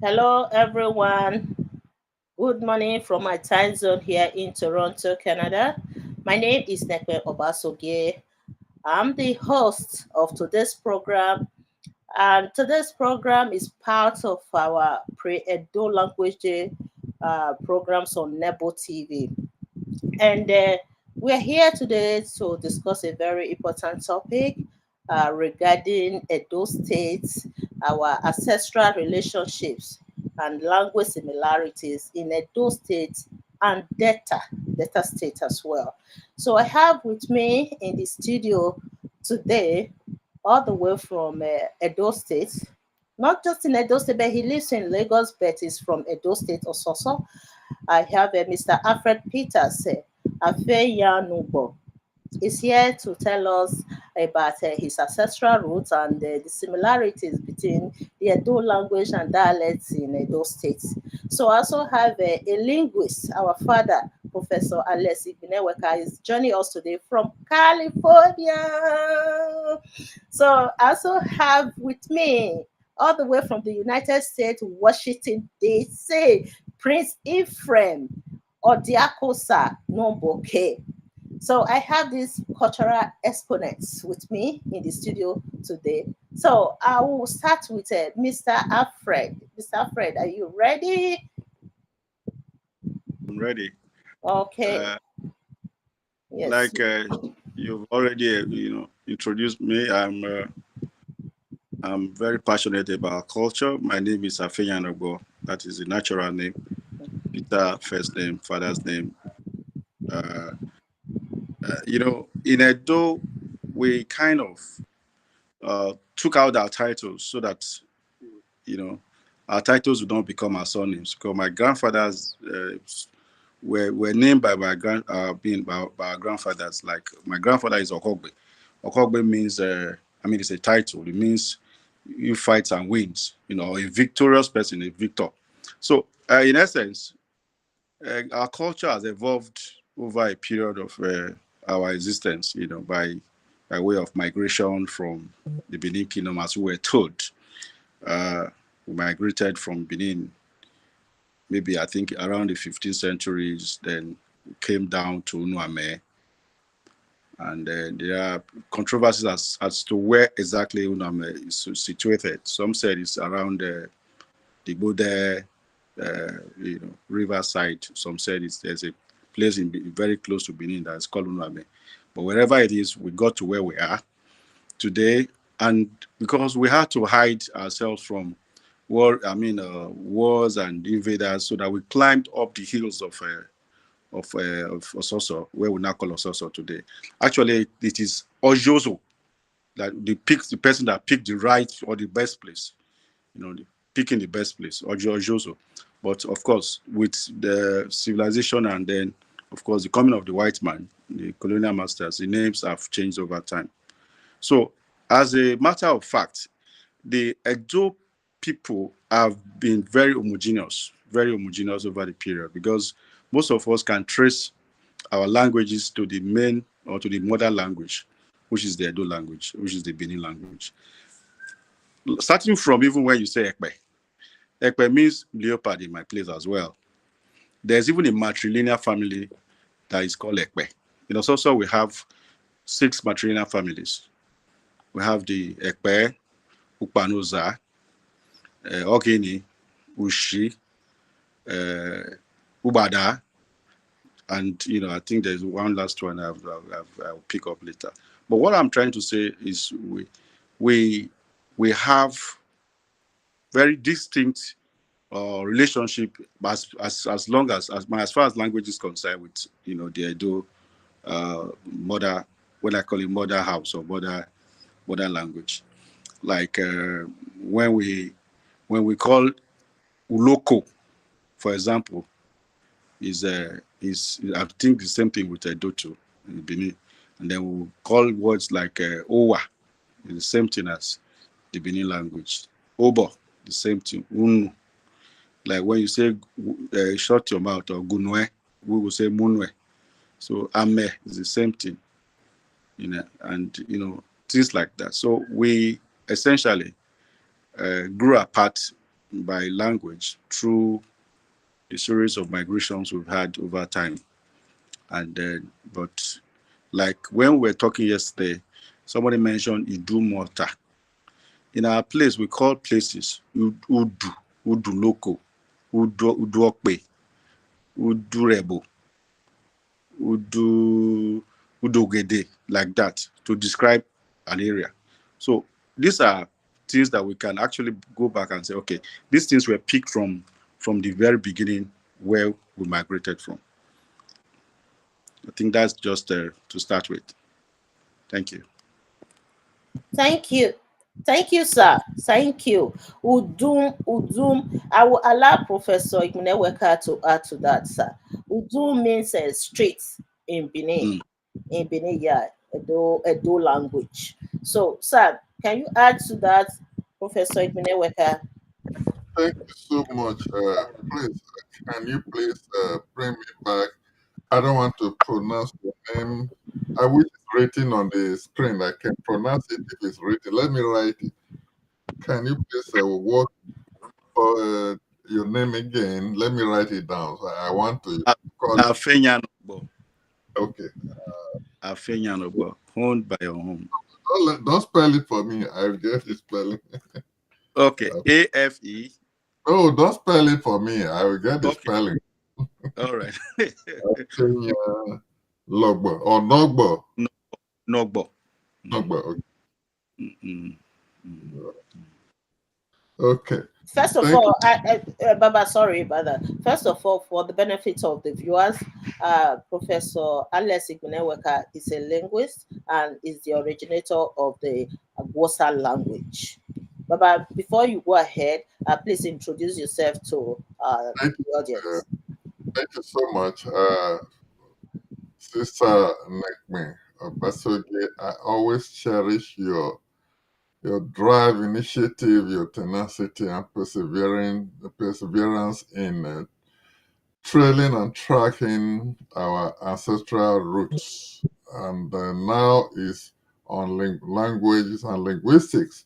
Hello, everyone. Good morning from my time zone here in Toronto, Canada. My name is Nekwe Obasogie. I'm the host of today's program, and today's program is part of our Pre-Edo Language Day programs on Nebo TV. And we're here today to discuss a very important topic regarding Edo State, our ancestral relationships and language similarities in Edo State and Delta State as well. So I have with me in the studio today, all the way from Edo State, not just in Edo State, but he lives in Lagos, but he's from Edo State also. I have Mr. Alfred Peters, Afeyanubo. He's here to tell us about his ancestral roots and the similarities between the Edo language and dialects in Edo State. So I also have a linguist, our father, Professor Alex Ibineweka, is joining us today from California. So I also have with me, all the way from the United States, Washington, D.C., Prince Ephraim Odiakosa Nomboke. So I have these cultural exponents with me in the studio today. So I will start with Mr. Alfred. Mr. Alfred, are you ready? I'm ready. Okay. Uh, Yes. like you've already, introduced me. I'm very passionate about culture. My name is Afeyan. That is the natural name. Peter, first name, father's name. Uh, in Edo, we kind of took out our titles so that you know our titles would not become our surnames. Because my grandfathers were named by my by our grandfathers. Like my grandfather is Okogbe. Okogbe means it's a title. It means you fight and wins. A victorious person, a victor. So in essence, our culture has evolved over a period of our existence. By way of migration from the Benin Kingdom, as we were told. Uh, we migrated from Benin maybe I think around the 15th centuries, then came down to Unuame. And there are controversies as to where exactly Unuame is situated. Some said it's around the Bode, riverside. Some said there's a place very close to Benin that's called Unuame. But wherever it is, we got to where we are today. And because we had to hide ourselves from wars and invaders, so that we climbed up the hills of Ososo, where we now call Ososo today. Actually, it is Ojoso that the person that picked the right or the best place, picking the best place, Ojoso. But of course, with the civilization and then, of course, the coming of the white man, the colonial masters, the names have changed over time. So, as a matter of fact, the Edo people have been very homogeneous over the period because most of us can trace our languages to the main or to the mother language, which is the Edo language, which is the Benin language. Starting from even when you say Ekpe, Ekpe means leopard in my place as well. There's even a matrilineal family that is called Ekpe. So we have 6 matrilineal families. We have the Ekpe, Ukpanoza, Ogini, Ushi, Ubada, and I think there's one last one I'll pick up later. But what I'm trying to say is we have very distinct relationship as long as far as language is concerned with the Edo mother, when I call it mother house or mother language. Like when we call Uloko, for example, is I think the same thing with Doto in Benin, and then we call words like Owa, is the same thing as the Benin language. Obo, the same thing. Unu, like when you say shut your mouth or Gunwe, we will say Munwe. So Ame is the same thing, and things like that. So we essentially grew apart by language through the series of migrations we've had over time. And then, but like when we were talking yesterday, somebody mentioned Idumota. In our place, we call places Udu, Udu Loko, Uduokpe, Udurebo, Udu, Udogede, like that, to describe an area. So these are things that we can actually go back and say, okay, these things were picked from the very beginning where we migrated from. I think that's just to start with. Thank you. Thank you. Thank you, sir. Thank you. Udum, Udum. I will allow Professor Igmuneweka to add to that, sir. Udum means street in Benin, Mm. yeah, Edo language. So, sir, can you add to that, Professor Igmuneweka? Thank you so much. Please, can you please bring me back? I don't want to pronounce your name. I wish it's written on the screen. I can pronounce it if it's written. Let me write it. Can you please work for your name again? Let me write it down. So I want to call it. Afenyanobo. Okay. Afenyanobo. Honed by your home. Don't spell it for me. I get the spelling. Okay. AFE. Oh, don't spell it for me. I will get the Okay. spelling. All right. Kenya Logbo or Nogbo. No, Nogbo. Nogbo. Okay. Mm, mm. Okay. First of Thank you. all, Baba, sorry about that. First of all, for the benefit of the viewers, Professor Alex Igbeneweka is a linguist and is the originator of the Agwosa language. Baba, before you go ahead, please introduce yourself to Thank you. the audience. Thank you so much, Sister Nekme Obasoge. I always cherish your drive, initiative, your tenacity, and perseverance in trailing and tracking our ancestral roots. And now is on languages and linguistics.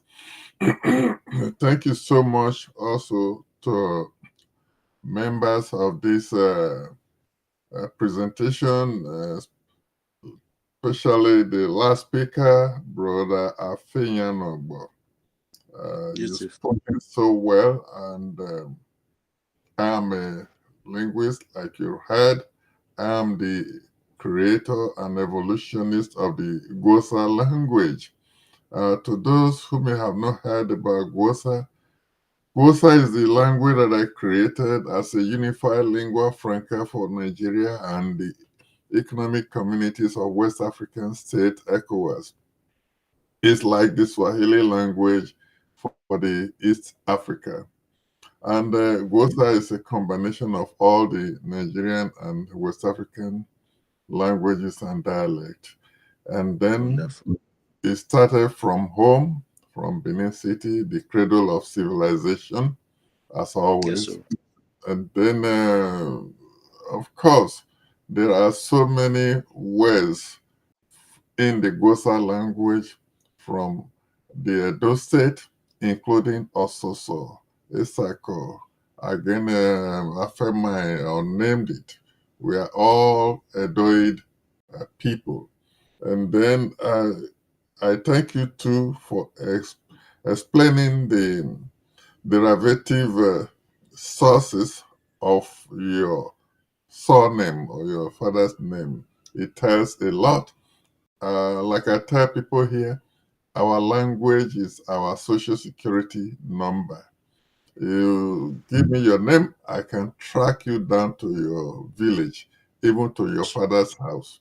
Thank you so much also to members of this presentation, especially the last speaker, Brother Afeyan. You Yusuf. spoken so well, and I'm a linguist, like you heard. I'm the creator and evolutionist of the Gwosa language. To those who may have not heard about Gwosa, Gwosa is the language that I created as a unified lingua franca for Nigeria and the economic communities of West African state ECOWAS. It's like the Swahili language for the East Africa. And Gwosa is a combination of all the Nigerian and West African languages and dialects. And then Wonderful. it started from home, from Benin City, the cradle of civilization, as Yes, always. sir. And then, of course, there are so many words in the Gosa language from the Edo state, including Ososo, Isako, again, Afemai, or named it. We are all Edoid people. And then I thank you too for explaining the derivative sources of your surname or your father's name. It tells a lot. Like I tell people here, our language is our social security number. You give me your name, I can track you down to your village, even to your father's house.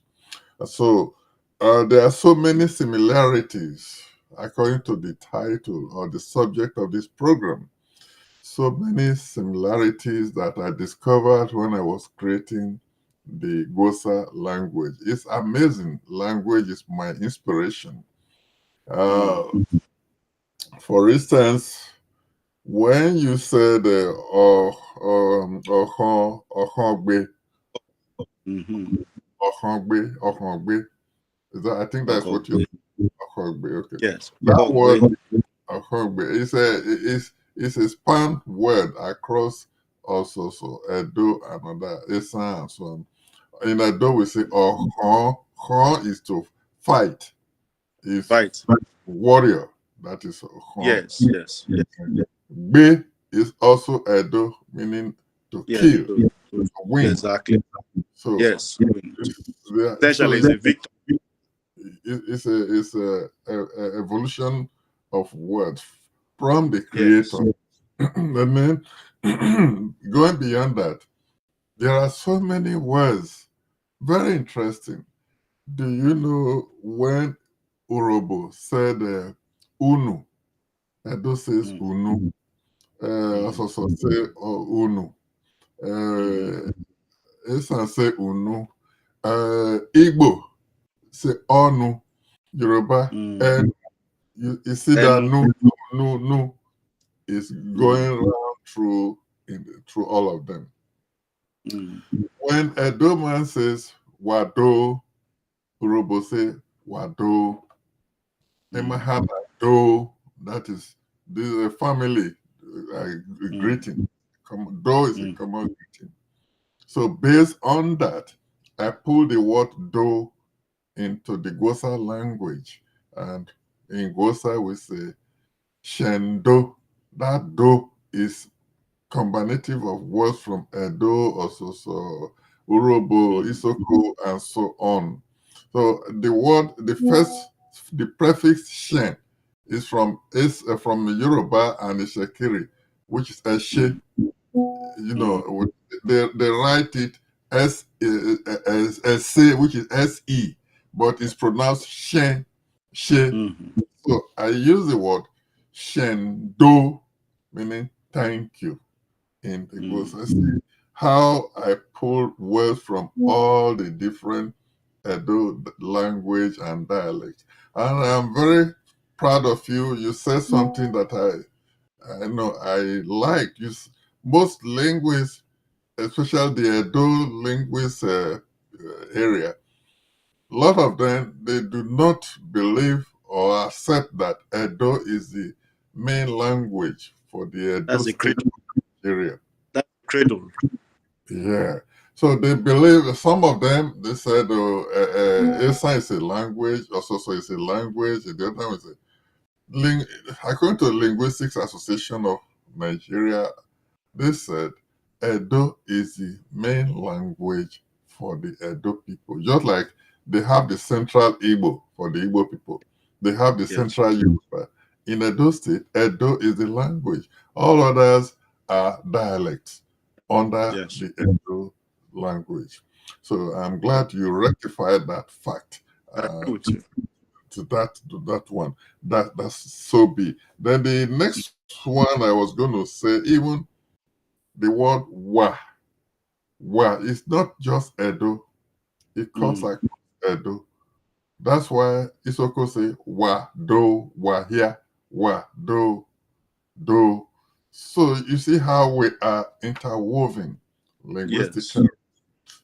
So there are so many similarities according to the title or the subject of this program. So many similarities that I discovered when I was creating the Gosa language. It's amazing. Language is my inspiration. Mm. Uh, for instance, when you said Ohogbe, Mm-hmm. Ohogbe, I think that's what you Okogbe. Ohogbe. Okay, Yes. that word Okogbe. Ohogbe is It's a span word across also so Edo and other Esan and so on. In Edo we say oh is to fight, is Right. warrior. That is oh. Yes. Yes. Yes. Be is also Edo, meaning to Yes. kill, to win. Exactly. So Yes. so Essentially, is a victor. it's a evolution of words from the Yes. creator. And then going beyond that, there are so many words. Very interesting. Do you know when Urobo said unu? Edo says Mm, unu. mm, Also say unu. mm, Esan say unu. Igbo say onu. Yoruba, mm. and you see that And no is mm, going around through all of them. mm, When Edo man says wado, Urobo say wado, mm, Emahana do, that is, this is a family mm, greeting. Do is a mm, common greeting. So based on that, I pull the word do into the Gosa language. And in Gosa we say shendo. That do is combinative of words from Edo, Ososo, Urobo, mm, Isoko, and so on. So the word, the prefix shen is from Yoruba and Ishekiri, which is eshe. mm, You mm, know, they write it as se, which is se, but it's pronounced shen, she. mm, So I use the word shendo, meaning thank you in the mm. Gosa. See how I pulled words from all the different Edo language and dialects. And I'm very proud of you. You said something that I know I like. Most linguists, especially the Edo linguist area, a lot of them, they do not believe or accept that Edo is the main language for the Edo That's the state cradle. area. That's the cradle. Yeah. So they believe, some of them, they said, oh, Esa is a language, also so is a language, and the other one is a according to the Linguistics Association of Nigeria, they said Edo is the main language for the Edo people. Just like they have the Central Igbo for the Igbo people, they have the Yes. Central Yoruba. In Edo State, Edo is the language. All others are dialects under Yes. the Edo language. So I'm Yes. glad you rectified that fact. I Uh, agree with you. to that one. That's so big. Then the next one I was going to say, even the word wa is not just Edo. It cuts Mm, like Edo. That's why Isoko say wa do wa here wa do. So you see how we are interwoven yes. linguistically.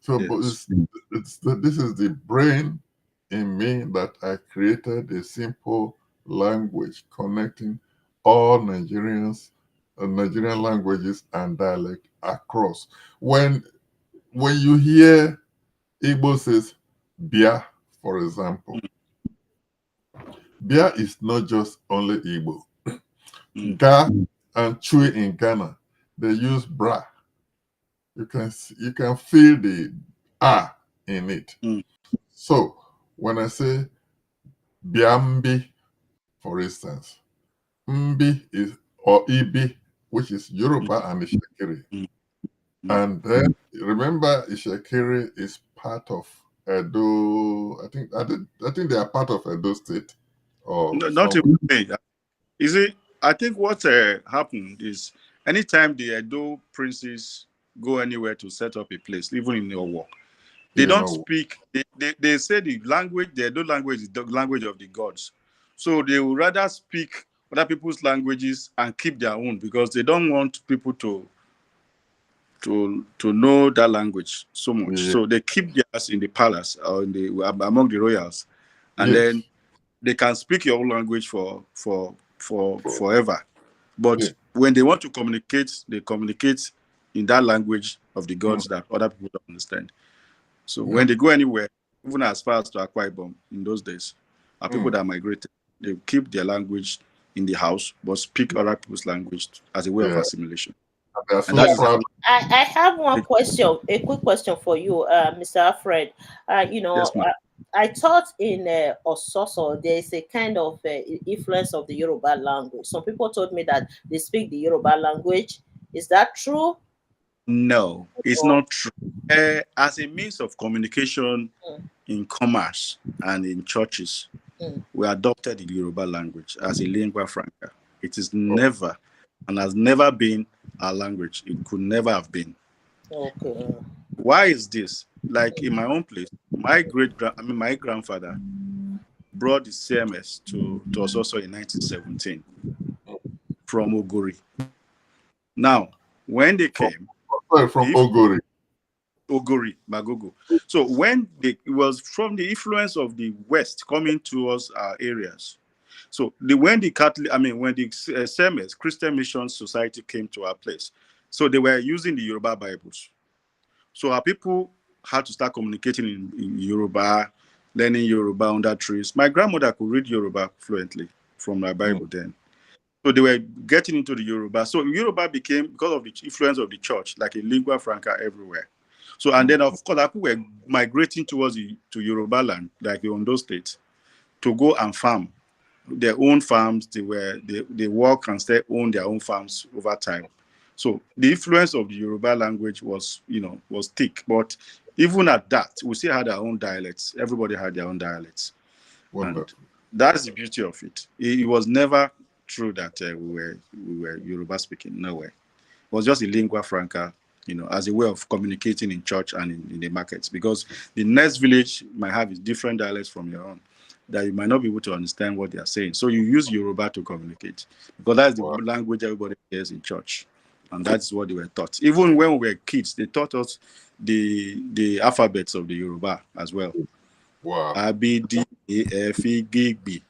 So, but Yes. this is the brain in me that I created a simple language connecting all Nigerian languages and dialect across. When you hear Igbo says bia, for example, Mm, bia is not just only Igbo. mm, Ga and Chui in Ghana, they use bra. You can feel the ah in it. mm, So when I say Biambi, for instance, Mbi is or Ibi, which is mm, Yoruba and Ishekiri. mm, mm. And then remember Ishekiri is part of Edo. I think they are part of Edo State or Not some. even me. You see, I think what happened is anytime the Edo princes go anywhere to set up a place, even in your work, they You don't know. speak. They say the language, the Edo language is the language of the gods. So they would rather speak other people's languages and keep their own because they don't want people to know that language so much. Yeah, So they keep theirs in the palace or in the among the royals, and yes. then they can speak your own language for forever. But Yeah. when they want to communicate, they communicate in that language of the Mm. gods that other people don't understand. So Yeah. when they go anywhere, even as far as to Akwa Ibom in those days, are people Mm. that migrated. They keep their language in the house, but speak other people's language as a way of Yeah. assimilation. And they are And so that is Yeah, how proud. I have one they, question, a quick question for you, Mr. Alfred. yes, ma'am. I thought in Ososo there is a kind of influence of the Yoruba language. Some people told me that they speak the Yoruba language. Is that true? No, it's Or not true. As a means of communication mm, in commerce and in churches, mm, we adopted the Yoruba language as a lingua franca. It is Oh, never and has never been our language. It could never have been. okay. Why is this? Like in my own place, my grandfather brought the CMS to us also in 1917 from Ogori. Now, when they from, came, sorry, from the Ogori. Ogori, Magogo. So it was from the influence of the West coming towards our areas. So when the Catholic, when the CMS, Christian Mission Society came to our place, so they were using the Yoruba Bibles. So our people had to start communicating in Yoruba, learning Yoruba under trees. My grandmother could read Yoruba fluently from my Mm. Bible then. So they were getting into the Yoruba. So Yoruba became, because of the influence of the church, like a lingua franca everywhere. So, and Mm. then of course, our people were migrating to Yoruba land, like the Ondo State, to go and farm their own farms. They work and still own their own farms over time. So the influence of the Yoruba language was thick. But even at that, we still had our own dialects. Everybody had their own dialects, and Wonderful. that's the beauty of it. It was never true that we were Yoruba speaking. No way. It was just a lingua franca, as a way of communicating in church and in the markets. Because the next village might have different dialects from your own, that you might not be able to understand what they are saying. So you use Yoruba to communicate, because that's the Wow. language everybody hears in church, and that's what they were taught. Even when we were kids, they taught us the alphabets of the Yoruba as well. Wow. A B D A F E G B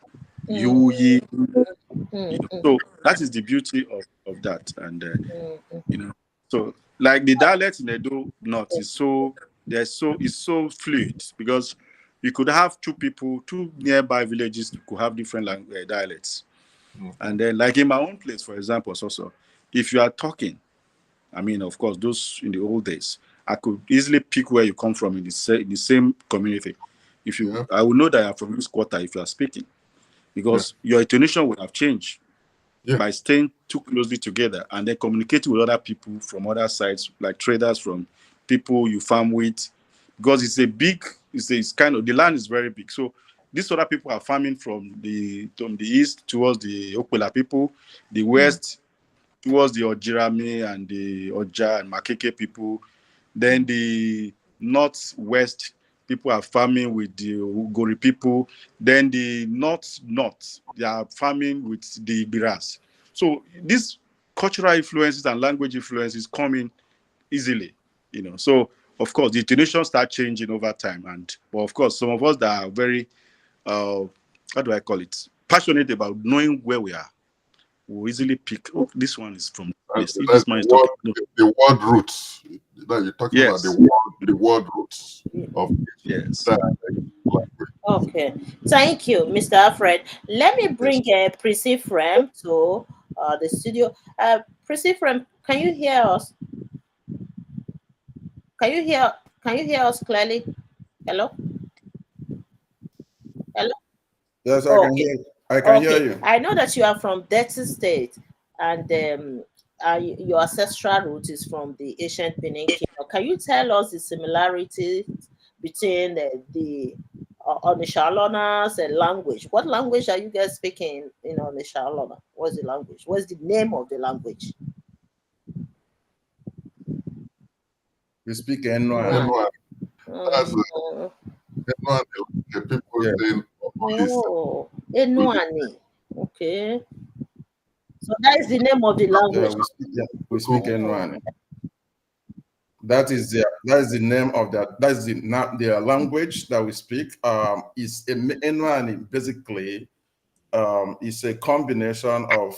Mm, U Y. mm, mm, So that is the beauty of that, and mm, mm. you know, so like the dialect in Edo North is so fluid, because you could have two nearby villages could have different dialects, Mm-hmm. and then like in my own place, for example, also, if you are talking, of course, those in the old days, I could easily pick where you come from in the same community. Yeah. I will know that you're from this quarter if you are speaking, Yeah. because your intonation will have changed Yeah. by staying too closely together and then communicating with other people from other sides, like traders, from people you farm with, because it's kind of, the land is very big. So these other people are farming from the east towards the Okpela people, the Mm. west towards the Ojirame and the Oja and Makeke people. Then the northwest people are farming with the Ugori people. Then the north, they are farming with the Biras. So these cultural influences and language influences come in easily. So of course the intonation start changing over time, but of course some of us that are very how do I call it, passionate about knowing where we are, will easily pick. Oh, this one is from And this place. If that's this man is talking, no. the word roots. That you're talking about Yes, the word roots of yes, that language. Okay, thank you, Mr. Alfred. Let me yes. bring Prissy Frem to the studio. Prissy Frem, can you hear us? Can you hear? Can you hear us clearly? Hello, hello. Yes, I can Okay, hear. I can hear okay. you. I know that you are from Delta State, and your ancestral root is from the ancient Benin Kingdom. Can you tell us the similarities between the Onisha and language? What language are you guys speaking in Onisha? What's the language? What's the name of the language? We speak Enuan. One. Anyone, that's Mm, anyone, the people Yeah, saying all this. oh, Enuani. Okay. So that is the name of the yeah, language. we speak Oh, Enuan. That is the name of that. That is the language that we speak. Is Enuan basically is a combination of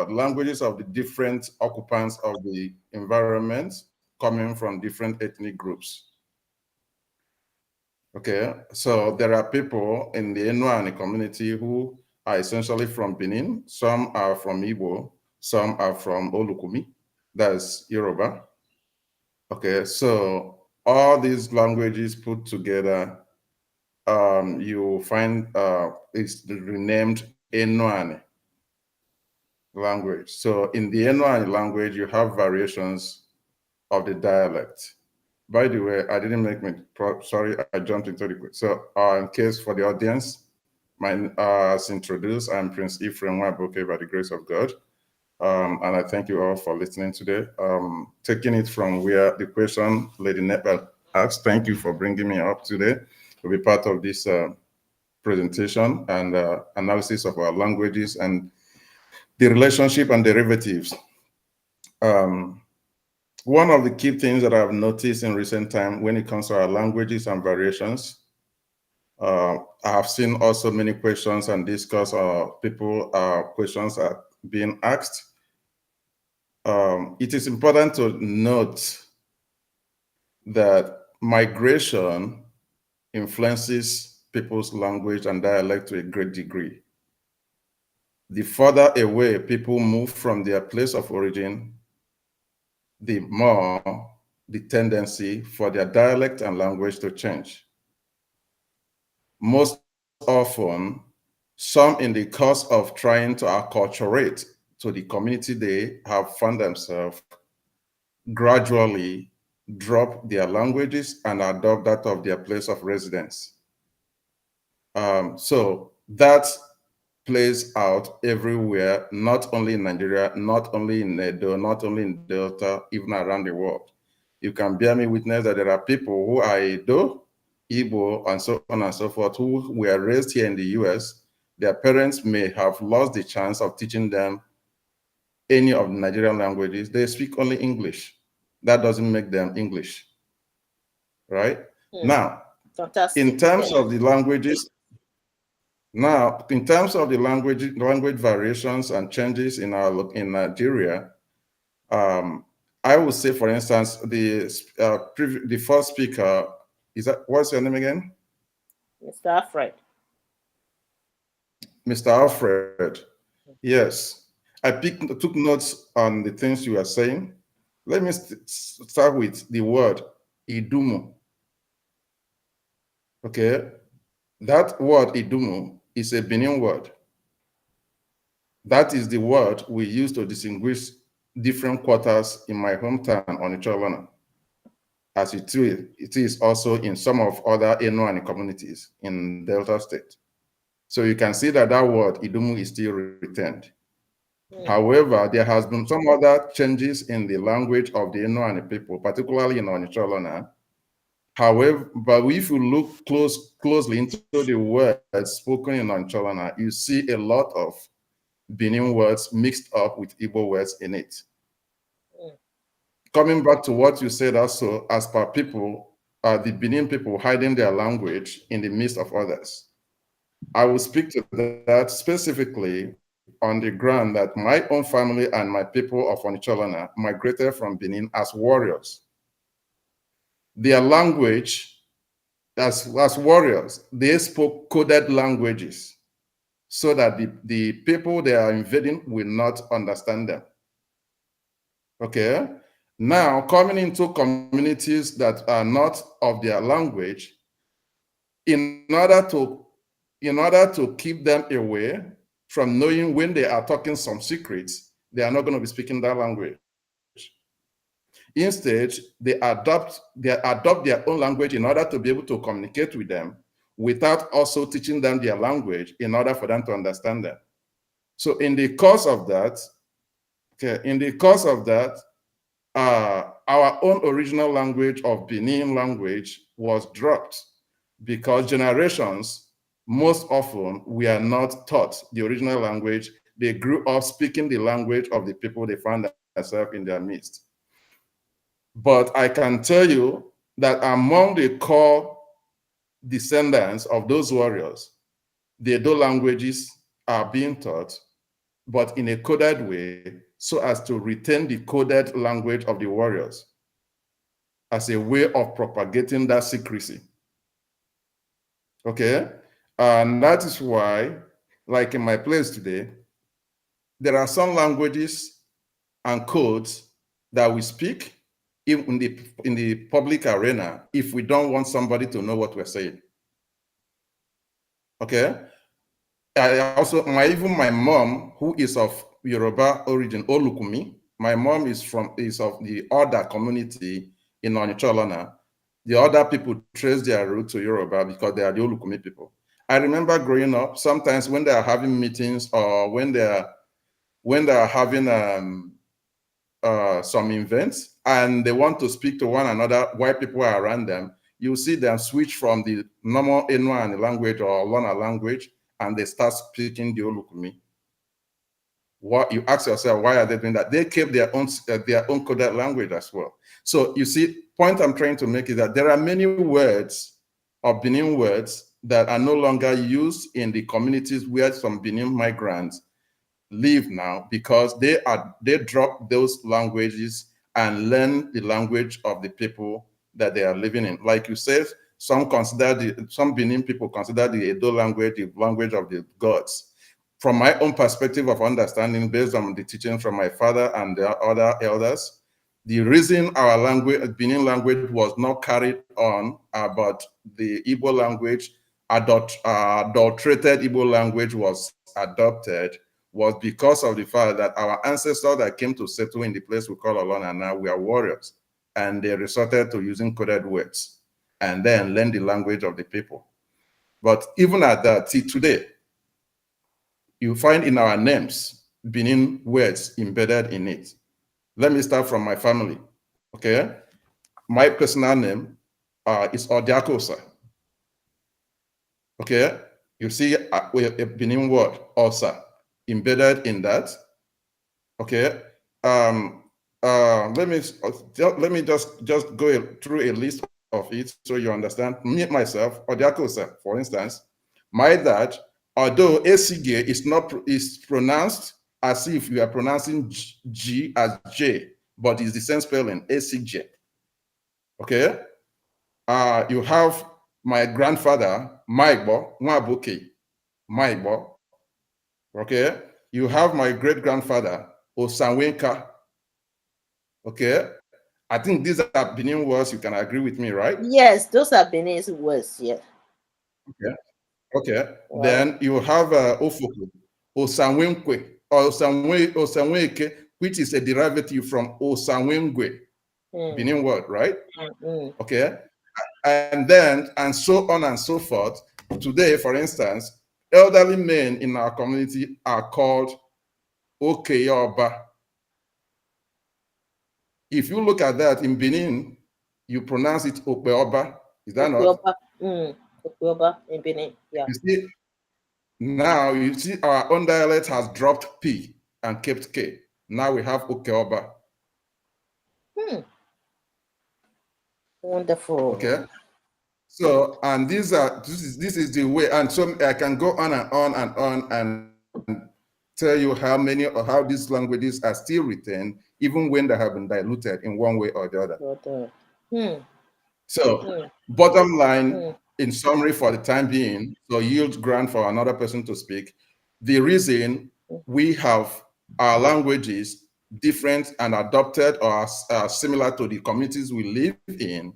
languages of the different occupants of the environment coming from different ethnic groups. Okay, so there are people in the Enuani community who are essentially from Benin. Some are from Igbo, some are from Olukumi, that's Yoruba. Okay, so all these languages put together, you find it's renamed Enuani language. So in the Enuani language, you have variations of the dialect. By the way, I didn't make me, sorry, I jumped into the quick. So in case for the audience, as introduced, I'm Prince Ephraim Waboke by the grace of God. And I thank you all for listening today. Taking it from where the question Lady Nepal asked, thank you for bringing me up today to be part of this presentation and analysis of our languages and the relationship and derivatives. One of the key things that I've noticed in recent time when it comes to our languages and variations, I have seen also many questions and discuss people questions are being asked. It is important to note that migration influences people's language and dialect to a great degree. The further away people move from their place of origin, the more the tendency for their dialect and language to change. Most often, some in the course of trying to acculturate to the community they have found themselves gradually drop their languages and adopt that of their place of residence. So that plays out everywhere, not only in Nigeria, not only in Edo, not only in Delta, even around the world. You can bear me witness that there are people who are Edo, Igbo, and so on and so forth, who were raised here in the US. Their parents may have lost the chance of teaching them any of the Nigerian languages. They speak only English. That doesn't make them English, right? Now, Fantastic. in terms of the languages, language variations and changes in Nigeria, I would say, for instance, the first speaker what's your name again? Mr. Alfred. Mr. Alfred. Yes, I took notes on the things you are saying. Let me start with the word idumu. Okay, that word idumu is a Benin word. That is the word we use to distinguish different quarters in my hometown, Onitsha, as it is also in some of other Enuani communities in Delta State. So you can see that that word idumu is still retained. However, there has been some other changes in the language of the Enuani people, particularly in Onitsha. However, but if you look closely into the words spoken in Onitsha, you see a lot of Benin words mixed up with Igbo words in it. Coming back to what you said also, as per people, the Benin people hiding their language in the midst of others. I will speak to that specifically on the ground that my own family and my people of Onitsha migrated from Benin as warriors. Their language, as warriors, they spoke coded languages so that the people they are invading will not understand them. Okay? Now, coming into communities that are not of their language, in order to keep them away from knowing when they are talking some secrets, they are not going to be speaking that language. Instead, they adopt their own language in order to be able to communicate with them without also teaching them their language in order for them to understand them. So in the course of that, our own original language of Benin language was dropped because generations, most often, we are not taught the original language. They grew up speaking the language of the people they found themselves in their midst. But I can tell you that among the core descendants of those warriors, the Edo languages are being taught, but in a coded way so as to retain the coded language of the warriors as a way of propagating that secrecy. Okay? And that is why, like in my place today, there are some languages and codes that we speak in the public arena if we don't want somebody to know what we're saying. Okay? I also, even my mom, who is of Yoruba origin, Olukumi, my mom is of the Oda community in Onitsholana. The other people trace their root to Yoruba because they are the Olukumi people. I remember growing up, sometimes when they are having meetings or when they are having some events and they want to speak to one another while people are around them, you see them switch from the normal Enuan language or Lona language and they start speaking the Olukumi. What you ask yourself, why are they doing that? They keep their own coded language as well. So you see, point I'm trying to make is that there are many words or Benin words that are no longer used in the communities where some Benin migrants live now because they drop those languages and learn the language of the people that they are living in. Like you said, some Benin people consider the Edo language the language of the gods. From my own perspective of understanding, based on the teaching from my father and the other elders, the reason our language, Benin language, was not carried on about the Igbo language, adulterated Igbo language was adopted was because of the fact that our ancestors that came to settle in the place we call Olona now were warriors, and they resorted to using coded words and then learn the language of the people. But even at that, see today, you find in our names Benin words embedded in it. Let me start from my family, okay? My personal name is Odiakosa, okay? You see a Benin word, Osa, embedded in that. Okay. Um, let me just go through a list of it so you understand. Me myself, Odiakosa, for instance, my dad, although Esige is pronounced as if you are pronouncing G as J, but it's the same spelling, Esige. Okay. You have my grandfather, Maibo Nwabuke, Maibo. Okay. You have my great grandfather, Osanwenka. Okay. I think these are Benin words. You can agree with me, right? Yes, those are Benin's words. Yeah. Okay. Okay. Wow. Then you have Ofoku, Osanwenkwe, or Osanweke, which is a derivative from Osanwengwe, Mm, Benin word, right? mm. Okay. And then, and so on and so forth. Today, for instance, elderly men in our community are called Okeyoba. If you look at that in Benin, you pronounce it Okpeoba. Is that not? Okioba. Okioba in Benin. Yeah. You see, now you see our own dialect has dropped P and kept K. Now we have Okeoba. Hmm. Wonderful. Okay. So, and this is the way, and so I can go on and on and on and tell you how many or how these languages are still retained, even when they have been diluted in one way or the other. But, hmm. So, Hmm. bottom line, Hmm. in summary, for the time being, so yield grant for another person to speak. The reason we have our languages different and adopted or similar to the communities we live in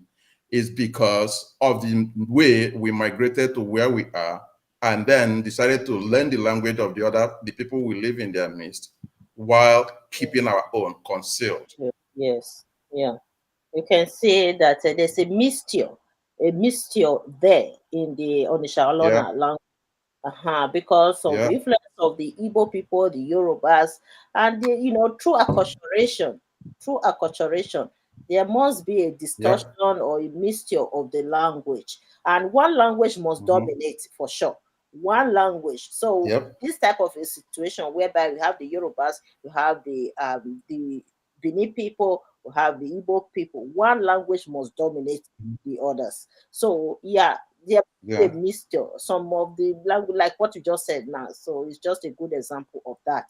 is because of the way we migrated to where we are and then decided to learn the language of the people we live in their midst while keeping our own concealed. Yes. Yeah. You can see that there's a mixture there in the Yeah, Onishalona language. Because of yeah, the influence of the Igbo people, the Yorubas, and through acculturation, there must be a yeah. distortion or a mixture of the language, and one language must Mhm. dominate for sure. One language. So Yep. this type of a situation whereby we have the Yorubas, we have the Benin people, we have the Igbo people. One language must dominate the others. So yeah, there a Yeah. mixture. Some of the language, like what you just said now. So it's just a good example of that.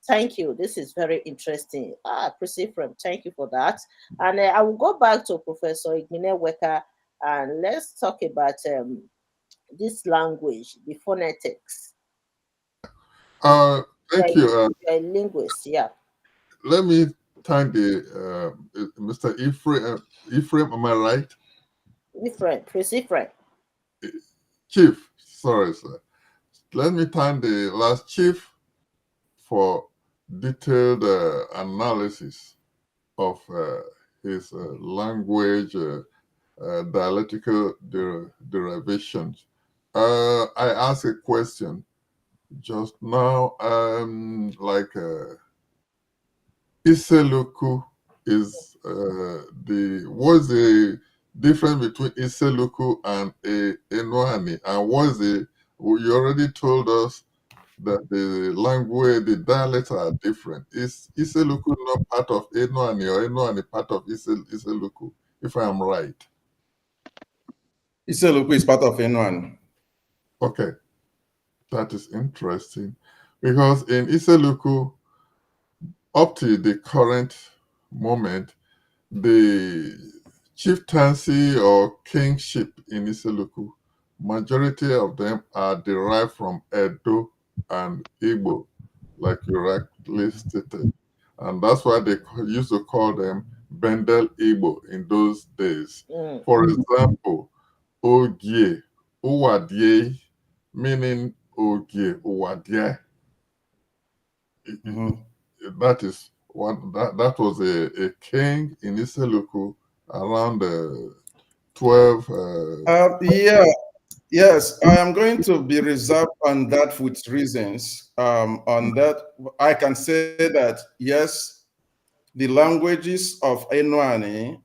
Thank you. This is very interesting. Priscilla, thank you for that. And I will go back to Professor Ignine Weka, and let's talk about this language, the phonetics. You, Uh, you, Thank are, you. you are a linguist, yeah. Let me thank the Mr. Ephraim. Ephraim, am I right? Different, Priscilla. Chief, sorry, sir. Let me thank the last chief for detailed analysis of his language dialectical derivations. I asked a question just now, like Iseluku is what's the difference between Iseluku and Enuani? And you already told us that the language, the dialects are different. Is Iseluku not part of Enuani or Enuani part of Iseluku, if I am right? Iseluku is part of N1. Okay, that is interesting. Because in Iseluku, up to the current moment, the chieftaincy or kingship in Iseluku, majority of them are derived from Edo and Igbo, like you rightly stated. And that's why they used to call them Bendel Igbo in those days. Mm, For example, Ogie, Uwadie, meaning Ogie, Uwadie. Mhm. That is one that was a king in Iseluku around 12 Yeah, yes, I am going to be reserved on that with reasons. On that, I can say that yes, the languages of Enuani,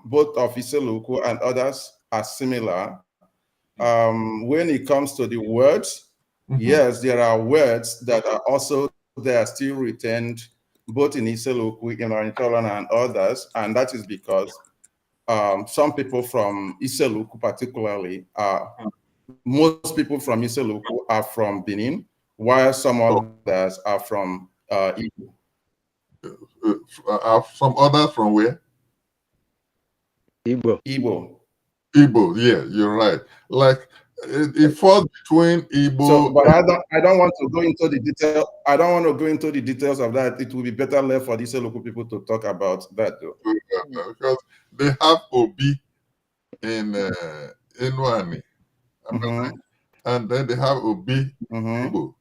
both of Iseluku and others, are similar. When it comes to the words, mhm. yes, there are words that are also there, still retained, both in Iseluku, in Orintolan, and others, and that is because some people from Iseluku, particularly, most people from Iseluku are from Benin, while some So, others are from some others from where? Igbo. Igbo. Igbo, yeah, you're right. Like it falls between So, Igbo but I don't want to go into the detail. I don't want to go into the details of that. It will be better left for these local people to talk about that, though. mm, because they have Obi in Inwani, Mm-hmm. and then they have Obi in Mm-hmm. Igbo.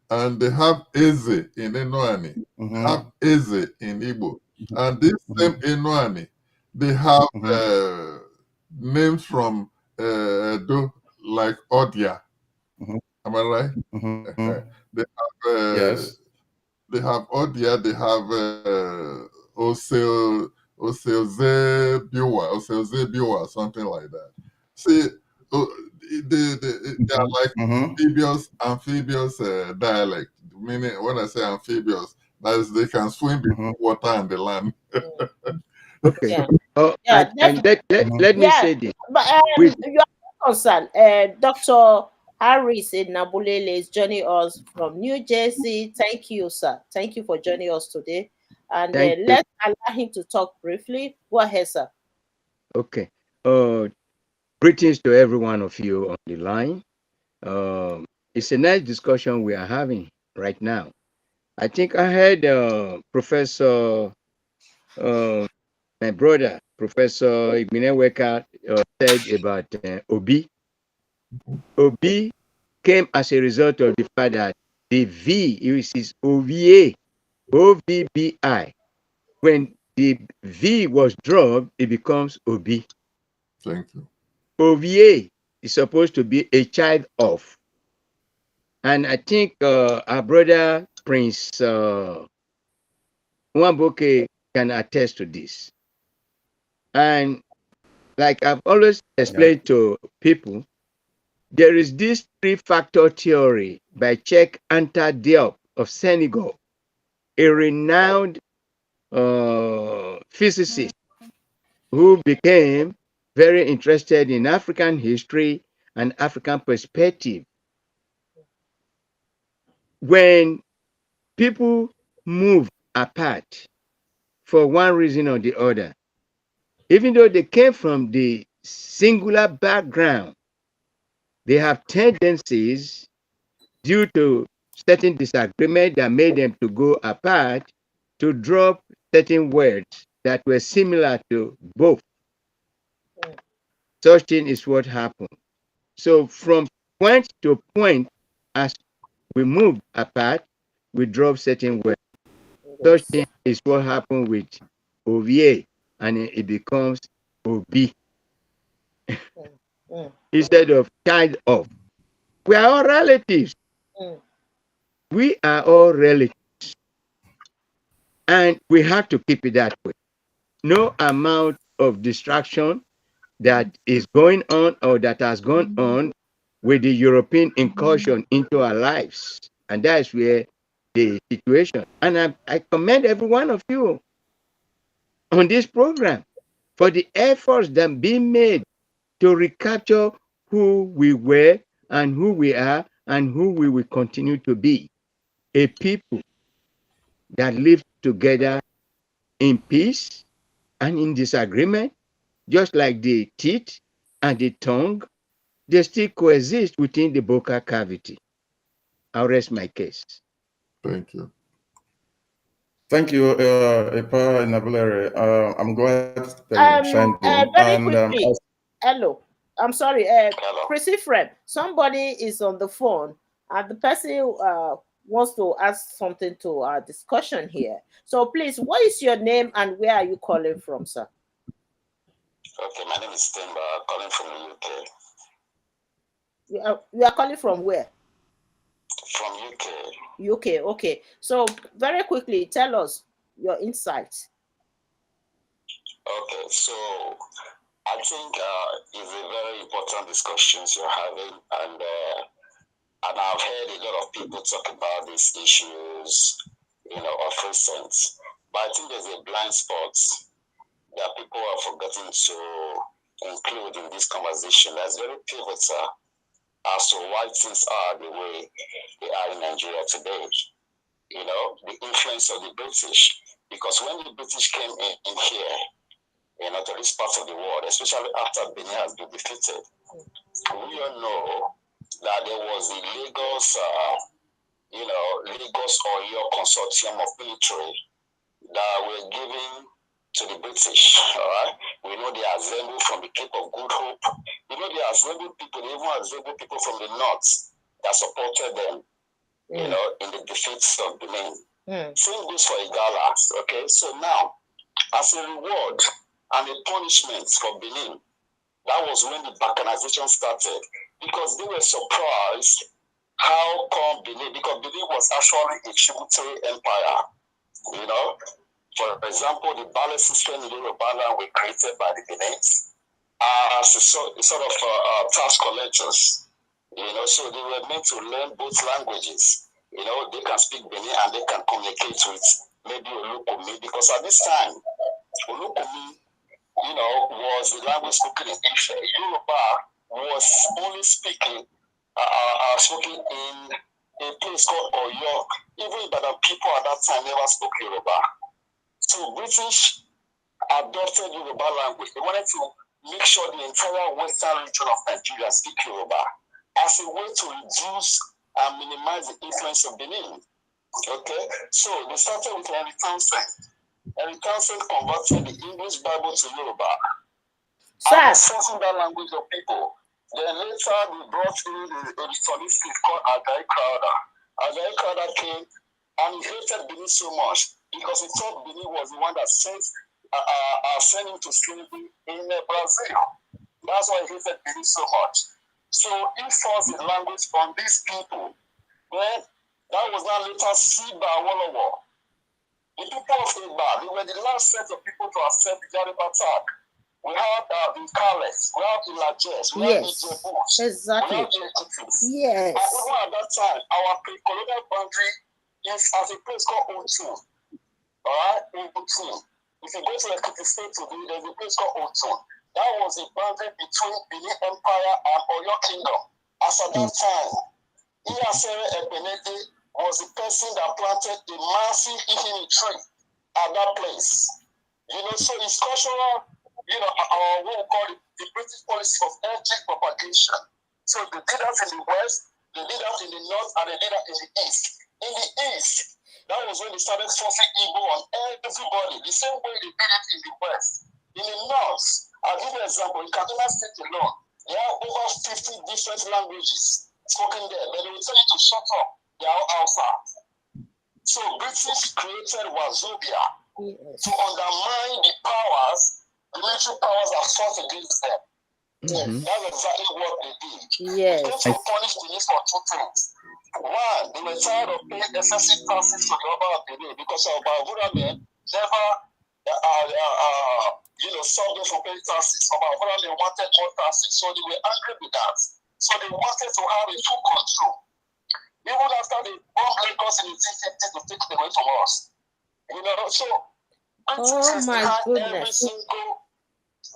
And they have Eze in Enoani, Mm-hmm. have Eze in Igbo. And this same Mm-hmm. Enoani, they have Mm-hmm. names from Edo, like Odia. Mm-hmm. Am I right? Mm-hmm. Uh, Yes. they have Odia, they have Oseo, Oseoze Biwa, something like that. See, they are like Mm-hmm. amphibious dialect. Meaning, when I say amphibious, that is they can swim Mm-hmm. between water and the land. mm. Okay. Yeah, Oh, yeah, and let me yeah. say this. But With you are concerned. Dr. Harris in Nabulele is joining us from New Jersey. Thank you, sir. Thank you for joining us today. And thank you. let's allow him to talk briefly. Go ahead, sir. Okay. Uh, Greetings to every one of you on the line. Um, it's a nice discussion we are having right now. I think I heard Professor, my brother, Professor Igbineweka, said about Obi. Obi came as a result of the fact that the V is OVA, OVBI. When the V was dropped, it becomes OB. Thank you. OVA is supposed to be a child of. And I think our brother Prince Nwamboke can attest to this. And like I've always Yeah. explained to people, there is this three-factor theory by Cheikh Anta Diop of Senegal, a renowned physicist who became very interested in African history and African perspective. When people move apart for one reason or the other. Even though they came from the singular background, they have tendencies due to certain disagreement that made them to go apart to drop certain words that were similar to both. Mm. Such thing is what happened. So from point to point, as we move apart, we drop certain words. Such thing Yes. is what happened with OVA, and it becomes OB Mm. Mm. instead of child of. We are all relatives. Mm. We are all relatives, and we have to keep it that way. No amount of distraction that is going on or that has gone on with the European incursion into our lives. And that's where the situation. And I commend every one of you on this program for the efforts that being made to recapture who we were and who we are and who we will continue to be. A people that live together in peace and in disagreement, just like the teeth and the tongue, they still coexist within the vocal cavity. I'll rest my case. Thank you. Thank you, Epa Nabulere. I'm glad that you chimed in. Very And quickly. Hello. I'm sorry. Pretty friend. Somebody is on the phone, and the person wants to ask something to our discussion here. So please, what is your name and where are you calling from, sir? Okay, my name is Timber, calling from the UK. You are calling from where? From UK. UK. Okay. So very quickly, tell us your insights. Okay, so I think it's a very important discussions you're having, and I've heard a lot of people talk about these issues, of recent. But I think there's a blind spot that people are forgetting to include in this conversation. That's very pivotal as to why things are the way they are in Nigeria today. The influence of the British. Because when the British came in here, to this part of the world, especially after Benin has been defeated, we all know that there was the Lagos Oyo consortium of military that were given to the British. All right, we know they assembled from the Cape of Good Hope. They assembled people. They even assembled people from the north that supported them. In the defeats of Benin. Same goes for Igala. Okay, so now, as a reward and a punishment for Benin, that was when the balkanization started, because they were surprised how come Benin, because Benin was actually a tributary empire. For example, the Bale system in Yoruba land were created by the Benin as a sort of tax collectors. So they were meant to learn both languages. They can speak Benin and they can communicate with maybe Olukumi, because at this time, Olukumi, was the language spoken in Ife. Yoruba was only spoken in a place called Oyo. Even the people at that time never spoke Yoruba. So British adopted Yoruba language. They wanted to make sure the entire western region of Nigeria speak Yoruba as a way to reduce and minimize the influence of Benin. Okay, so they started with Henry Townsend. Henry Townsend converted the English Bible to Yoruba and was forcing that language of people. Then later they brought in a Solist called Agai Crowder. Agai Crowder came and he hated Benin so much because he thought Benin was the one that sent him to slavery in Brazil. That's why he hated Benin so much. So he forced the language on these people. Then that was now later Siba Awolowo. The people of Igba, they were the last set of people to accept the Garib attack. We have the Kales, we have the Lajes, we have the Jebus, exactly. we have the Ekutus. Yes. And even at that time, our pre-colonial boundary is at a place called Otun. Alright, in Otun. If you go to Ekiti State today, there's a place called Otun. That was a boundary between Benin Empire and Oyo Kingdom. As at that time, Iyasere Ebenede was the person that planted a massive ihini tree at that place. So it's cultural, or what we call it, the British policy of ethnic propagation. So they did that in the West, they did that in the North, and they did that in the East. In the East, that was when they started forcing Igbo on everybody, the same way they did it in the West. In the North, I'll give you an example. In Kaduna State alone, there are over 50 different languages spoken there, but they will tell you to shut up. They are all outside. So British created Wazobia to undermine the powers, the military powers that fought against them. That's exactly what they did. Yes. They came to punish the needs for two things. One, they were tired of paying excessive taxes to the Oba of Benin because our Bavura men never, stopped them from paying taxes. Our Bavura men wanted more taxes, so they were angry with that. So they wanted to have a full control. Even after they bombed Lagos in the 1850s to take it away from us. So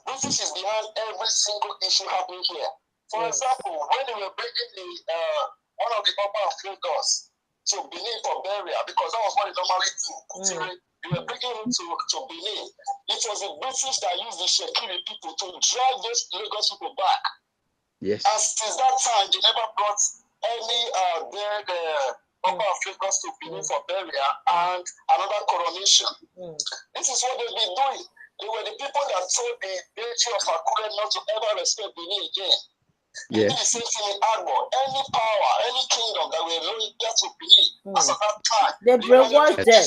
British is behind every single issue happening here. For example, when they were bringing one of the upper Lagos to Benin for burial, because that was what they normally do. They were bringing him to Benin. It was the British that used the Shekiri people to drag those Lagos people back. Yes. And since that time, they never brought any dead upper Lagos to Benin for burial and another coronation. This is what they've been doing. They were the people that told the deity of Akure not to ever respect Benin again. They did the same thing in Agbo. Any power, any kingdom that were loyal to Benin, as at that time, they brainwashed them.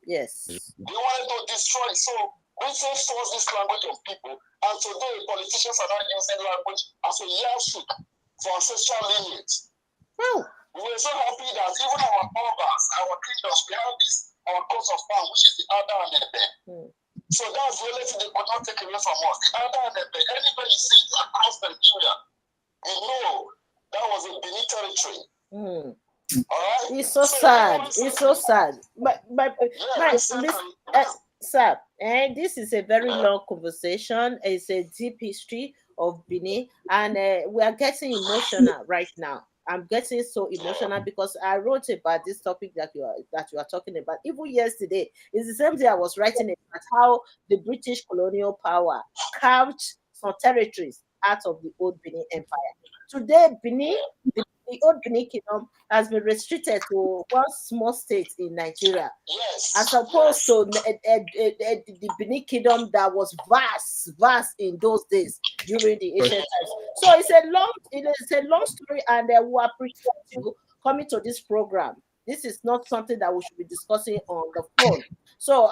Yes. They wanted to destroy it. So Britain forced this language on people, and today politicians are not using language as a yardstick for ancestral lineage. We were so happy that even our urbans, our kingdoms, we have this, our coast of farm, which is the Ada and Ebe. So that's the only thing they could not take away from us. The Ada and Ebe, anybody you see across Nigeria, you know that was a Benin territory. All right? It's so sad. It's so sad. But sir, this is a very long conversation. It's a deep history of Benin, and we are getting emotional right now. I'm getting so emotional because I wrote about this topic that you are talking about. Even yesterday, it's the same day I was writing about how the British colonial power carved some territories out of the old Benin Empire. Today, Benin, the old Benin Kingdom has been restricted to one small state in Nigeria, as opposed to the Benin Kingdom that was vast in those days during the ancient times. So it's a long story, and we appreciate you coming to this program. This is not something that we should be discussing on the phone. So,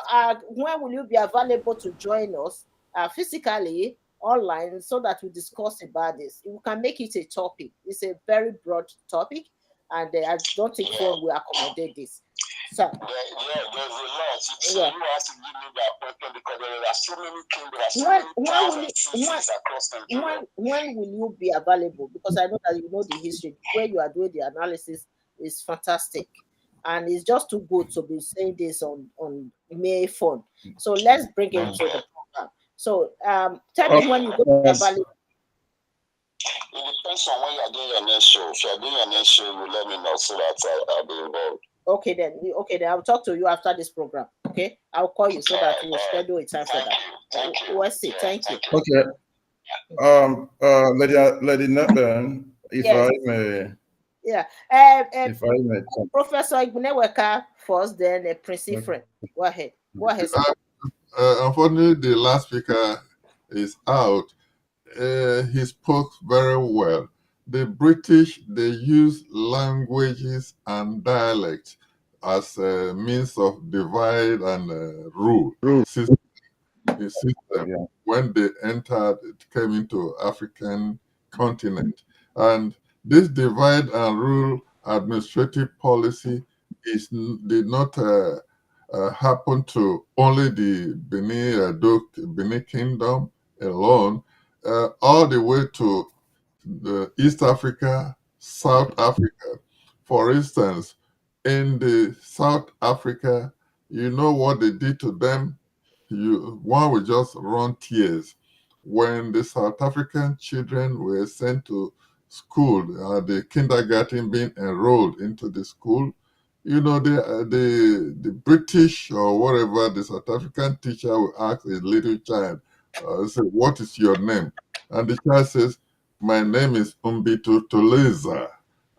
when will you be available to join us physically online so that we discuss about this? We can make it a topic. It's a very broad topic, and I don't think phone will accommodate this. So there's a lot. So you have to give me the appointment because there are so many cities across Nigeria. When will you be available? Because I know that you know the history. Where you are doing the analysis is fantastic, and it's just too good to be saying this on May phone. So let's bring it to the program. So tell me when you go to the valley. It depends on when you are doing your next show. If you are doing your next show, you let me know so that I'll be involved. Okay then. I'll talk to you after this program. Okay, I'll call you so that we'll schedule a time for that. Thank you. Thank you. Okay. Lady Nathan, if I may. Yeah. If I may. Professor Igbuneweka first, then Prince Ephraim. Go ahead. Unfortunately, the last speaker is out. He spoke very well. The British, they use languages and dialects as a means of divide and rule system. When they entered, it came into African continent. And this divide and rule administrative policy did not happen to only the Benin Kingdom alone, all the way to the East Africa, South Africa. For instance, in the South Africa, you know what they did to them? One would just run tears. When the South African children were sent to school, the kindergarten being enrolled into the school, You know, the British or whatever, the South African teacher will ask a little child, say, what is your name? And the child says, my name is Umbito Toleza.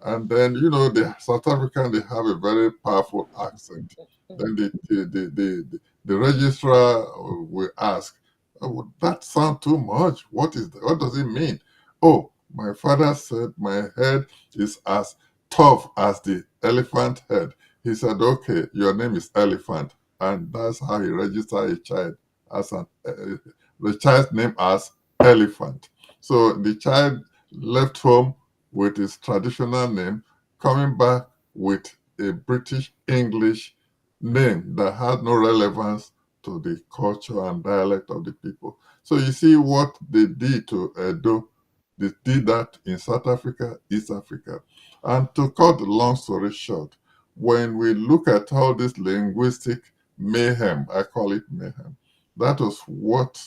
And then, you know, the South African, they have a very powerful accent. Then the registrar will ask, oh, that sound too much. What is that? What does it mean? Oh, my father said my head is as tough as the elephant head. He said, okay, your name is Elephant. And that's how he registered a child as the child's name as Elephant. So the child left home with his traditional name, coming back with a British English name that had no relevance to the culture and dialect of the people. So you see what they did to Edo. They did that in South Africa, East Africa. And to cut the long story short, when we look at all this linguistic mayhem, I call it mayhem, that was what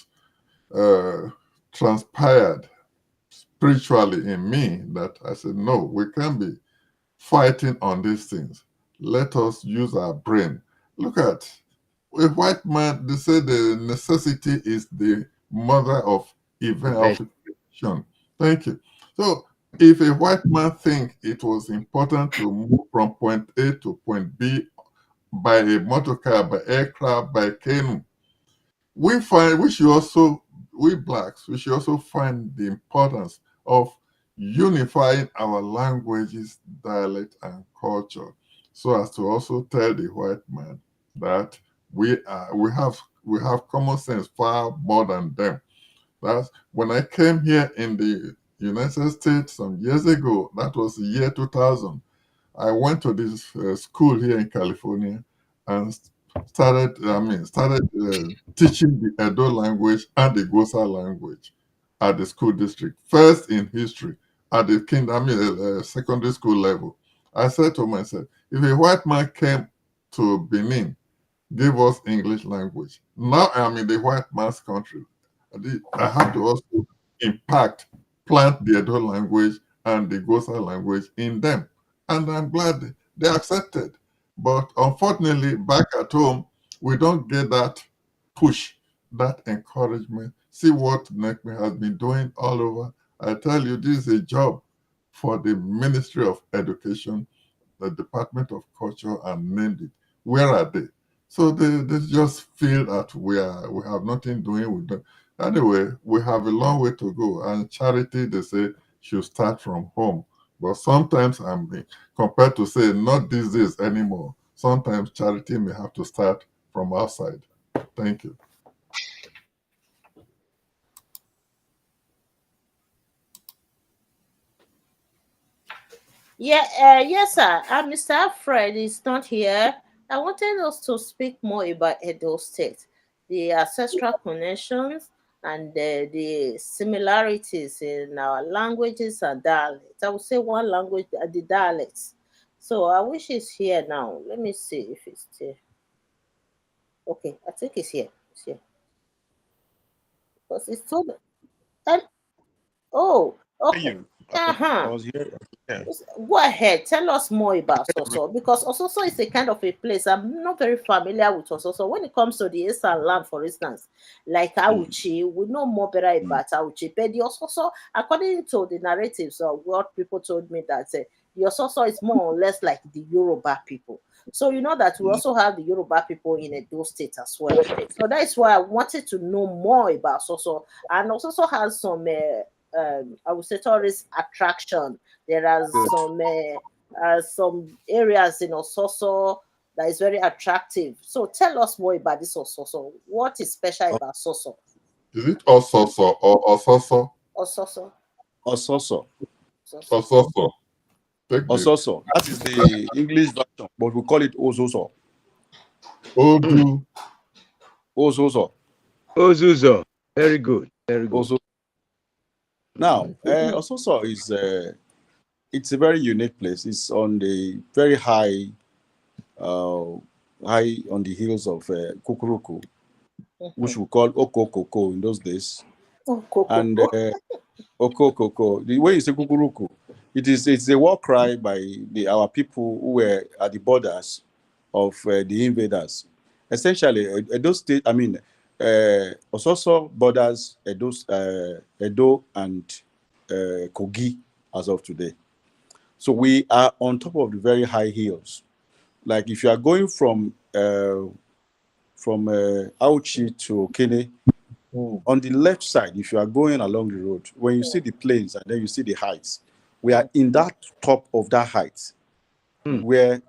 uh, transpired spiritually in me, that I said, no, we can't be fighting on these things. Let us use our brain. Look at a white man, they say the necessity is the mother of event of invention. Thank you. So if a white man think it was important to move from point A to point B by a motor car, by aircraft, by canoe, we should also, we blacks, we should also find the importance of unifying our languages, dialect, and culture, so as to also tell the white man that we have common sense far more than them. That's when I came here in the United States some years ago. That was the year 2000. I went to this school here in California and started teaching the Edo language and the Gosa language at the school district. First in history at the secondary school level. I said to myself, if a white man came to Benin, gave us English language, now I'm in the white man's country. I have to also impact, plant the Edo language and the Gosa language in them. And I'm glad they accepted. But unfortunately, back at home, we don't get that push, that encouragement. See what NECME has been doing all over. I tell you, this is a job for the Ministry of Education, the Department of Culture, and named it. Where are they? So they just feel that we have nothing doing with them. Anyway, we have a long way to go. And charity, they say, should start from home. But sometimes compared to say not these days anymore, sometimes charity may have to start from outside. Thank you. Yeah, yes, sir. Mr. Alfred is not here. I wanted us to speak more about Edo State, the ancestral connections, and the similarities in our languages and dialects. I would say one language, the dialects. So I wish he's here now. Let me see if he's here. Okay, I think he's here. He's here. Because it's so. And, oh, Hey, okay. you. I Uh-huh. was here. Yeah. Go ahead, tell us more about Soso, because Ososo is a kind of a place I'm not very familiar with Ososo. When it comes to the Eastern land, for instance, like Mm, Auchi, we know more better mm, about Auchi. But the Ososo, according to the narratives of what people told me, that the Ososo is more or less like the Yoruba people. So you know that we mm. also have the Yoruba people in Edo State as well. So that is why I wanted to know more about Soso, and Ososo has some. I would say tourist attraction. There are Good. some areas in Ososo that is very attractive. So tell us more about this Ososo. What is special O- about Soso? Is it Ososo or Ososo? Ososo, Ososo. Ososo. Ososo. Take the Ososo. That is the English version, but we call it Ozoso. Mm. Odu. Ozoso. Ozuzo. Very good. Very good. Ozo. Now, Ososo is it's a very unique place. It's on the very uh, high on the hills of Kukuruku, which we call Okokoko in those days. Oh, Coco. And Okokoko, the way you say Kukuruku, it's a war cry by our people who were at the borders of the invaders. Essentially, Edo State, I mean, Ososo borders Edo and Kogi as of today. So we are on top of the very high hills. Like if you are going from Auchi to Kene, on the left side, if you are going along the road, when you see the plains and then you see the heights, we are in that top of that height Hmm. where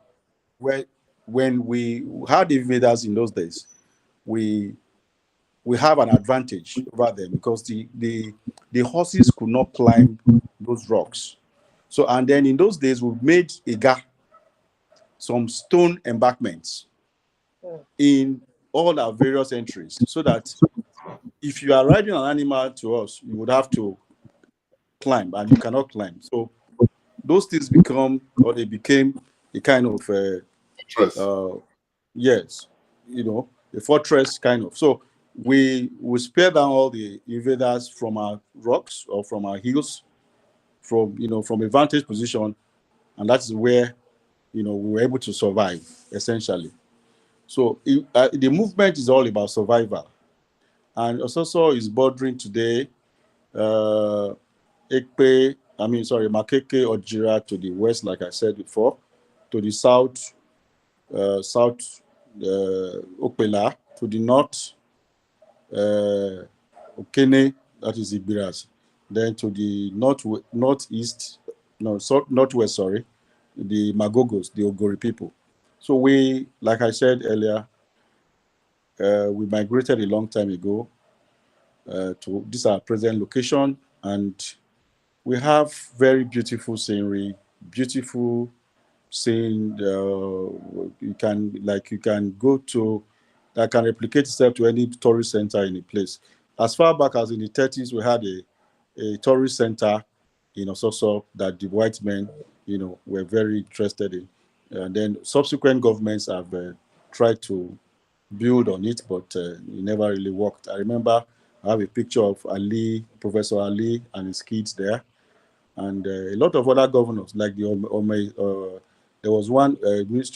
when we had invaders in those days, we we have an advantage over them because the horses could not climb those rocks. So and then in those days we made some stone embankments in all our various entries so that if you are riding an animal to us, you would have to climb and you cannot climb. So those things become or they became a kind of Trust. yes, a fortress kind of. So we spare down all the invaders from our rocks or from our hills, from a vantage position, and that's where we were able to survive essentially. So the movement is all about survival, and also is bordering today. Ekpe, I mean, sorry, Makeke or Jira to the west, like I said before, to the south, south Okpela, to the north, Okene, that is Ibiras, then to the northeast, no, northwest, sorry, the Magogos, the Ogori people. So we, like I said earlier, we migrated a long time ago to this our present location, and we have very beautiful scenery, beautiful scene. You can go to that can replicate itself to any tourist center in a place. As far back as in the 30s, we had a tourist center in Ososo that the white men, were very interested in. And then subsequent governments have tried to build on it, but it never really worked. I remember I have a picture of Ali, Professor Ali, and his kids there, and a lot of other governors, like there was one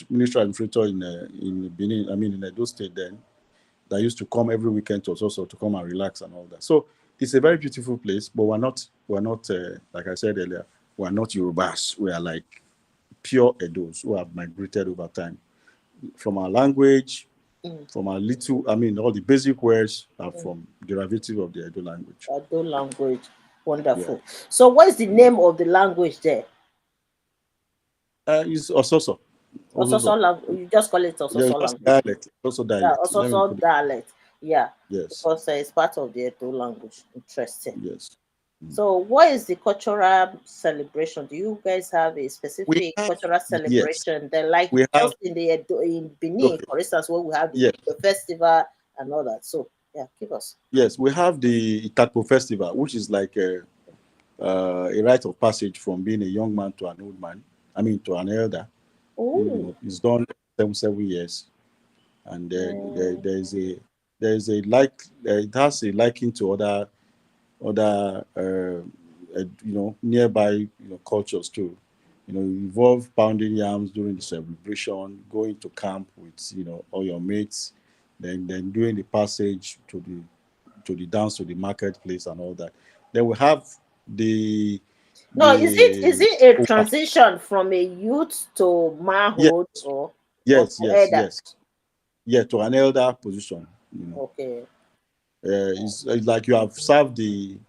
minister administrator in Benin, I mean in Edo State then, that used to come every weekend to us also to come and relax and all that. So it's a very beautiful place, but we're not like I said earlier, we're not Yorubas. We are like pure Edos who have migrated over time from our language, from our little, I mean, all the basic words are from derivative of the Edo language. Ado language. Yeah. Wonderful. So, what is the name of the language there? It's Ososo. Ososo Ososo. language. You just call it Yeah, Ososo it's just language. dialect. Also Yeah, dialect. Let me Ososo put it. dialect. Yeah, Yes. because it's part of the Edo language. Interesting. Yes. So, what is the cultural celebration? Do you guys have a We specific have, cultural yes. celebration? Then, like We have, just in Benin, okay. for instance, where we have Yes. the festival and all that. So, yeah, give us. Yes. We have the Itapo Festival, which is like a rite of passage from being a young man to an old man. I mean, to an elder. Oh, It's done 7 years. And mm, there's a it has a liking to other nearby cultures too. Involve pounding yams during the celebration, going to camp with all your mates, then doing the passage to the dance to the marketplace and all that. Then we have the no, is the it a oh, transition from a youth to yes, manhood or yes, to yes, elder? yes, yeah, to an elder position. Okay. It's like you've served the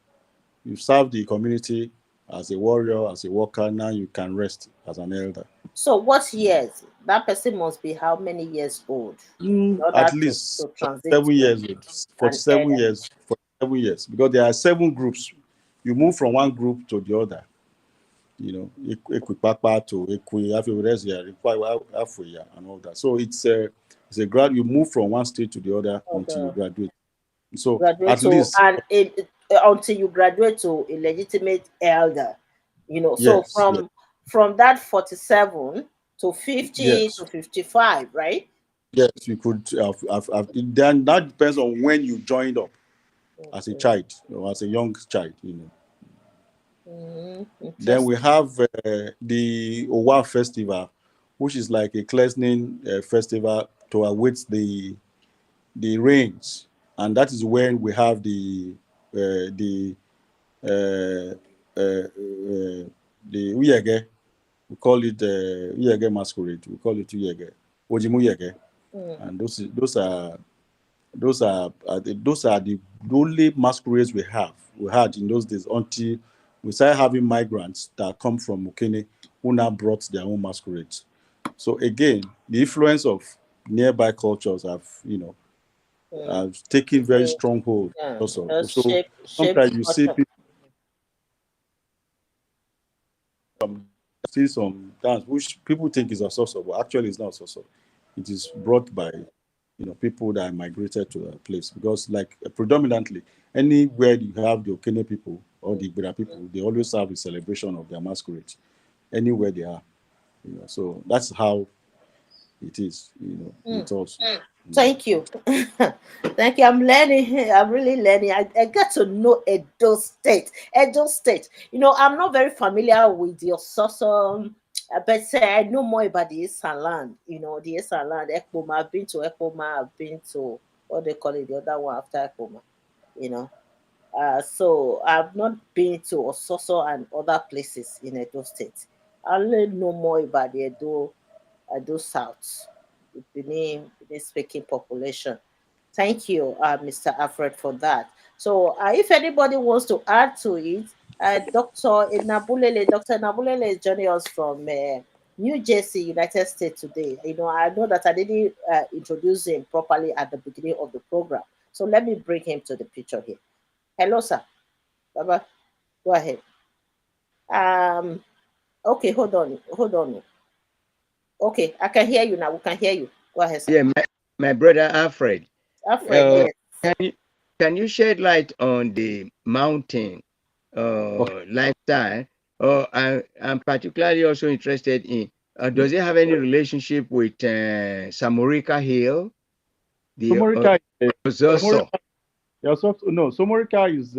community as a warrior, as a worker. Now you can rest as an elder. So what years? That person must be how many years old in At order to least transit 7 years, an 47 elder? years, 47 years, because there are 7 groups. You move from one group to the other. Equipapa to Equi, Afurezia, Afuya, and all that. So it's a grad. You move from one state to the other until you Other graduate. So graduate at to least, until you graduate to a legitimate elder. So yes, yes, from that 47 to 50 yes, to 55, right? yes, you could then that depends on when you joined up as a Okay. child or as a young child. Then we Interesting. have the Owa Festival, which is like a cleansing festival to await the rains, and that is when we have the uh, uh, uh, the Uyege. We call it Uyege masquerade. We call it Uyege, Ojimuyege, Mm, and those are the only masquerades we had in those days until we started having migrants that come from Mukene who now brought their own masquerades. So again, the influence of nearby cultures have mm. taken very Yeah, strong hold yeah. also. Just So shape the sometimes you see culture. people see some dance which people think is a also, but actually it's not also. It is brought by people that migrated to a place because like predominantly anywhere you have the Okene people or the Igbira people, they always have a celebration of their masquerade anywhere they are. So that's how it is. Mm. With us. Thank you. Thank you. I'm learning. I'm really learning. I get to know Edo State. Edo State. I'm not very familiar with your Sosom, but say I know more about the Eastern land. The Eastern land, Ekpoma. I've been to Ekpoma. I've been to what they call it, the other one after Ekpoma. You know. So I've not been to Ososo and other places in Edo State. I only know more about the Edo South, the Benin speaking population. Thank you, Mr. Alfred, for that. So, if anybody wants to add to it, Dr. Nabulele is joining us from New Jersey, United States today. I know that I didn't introduce him properly at the beginning of the program. So, let me bring him to the picture here. Hello, sir. Baba, go ahead. Um, okay, hold on. Okay, I can hear you now. We can hear you. Go ahead, sir. Yeah, my brother Alfred. Alfred, Uh, yes. can you can you shed light on the mountain Okay. lifestyle? I'm particularly also interested in does it have any relationship with Samorika Hill, the Somorika, Zoso? Somorika, no, Somorika is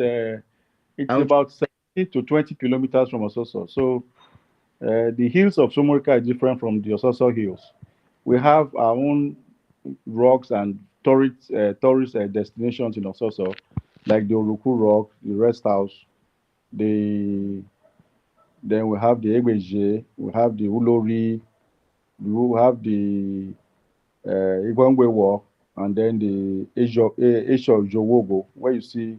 it's Mount? about 17 to 20 kilometers from Ososo. So the hills of Somorika is different from the Ososo hills. We have our own rocks and tourist destinations in Ososo, like the Oruku Rock, the Rest House, the then we have the Egbeje, we have the Ulori, we have the Igwangwe Walk, and then the Asia of Jowogo, where you see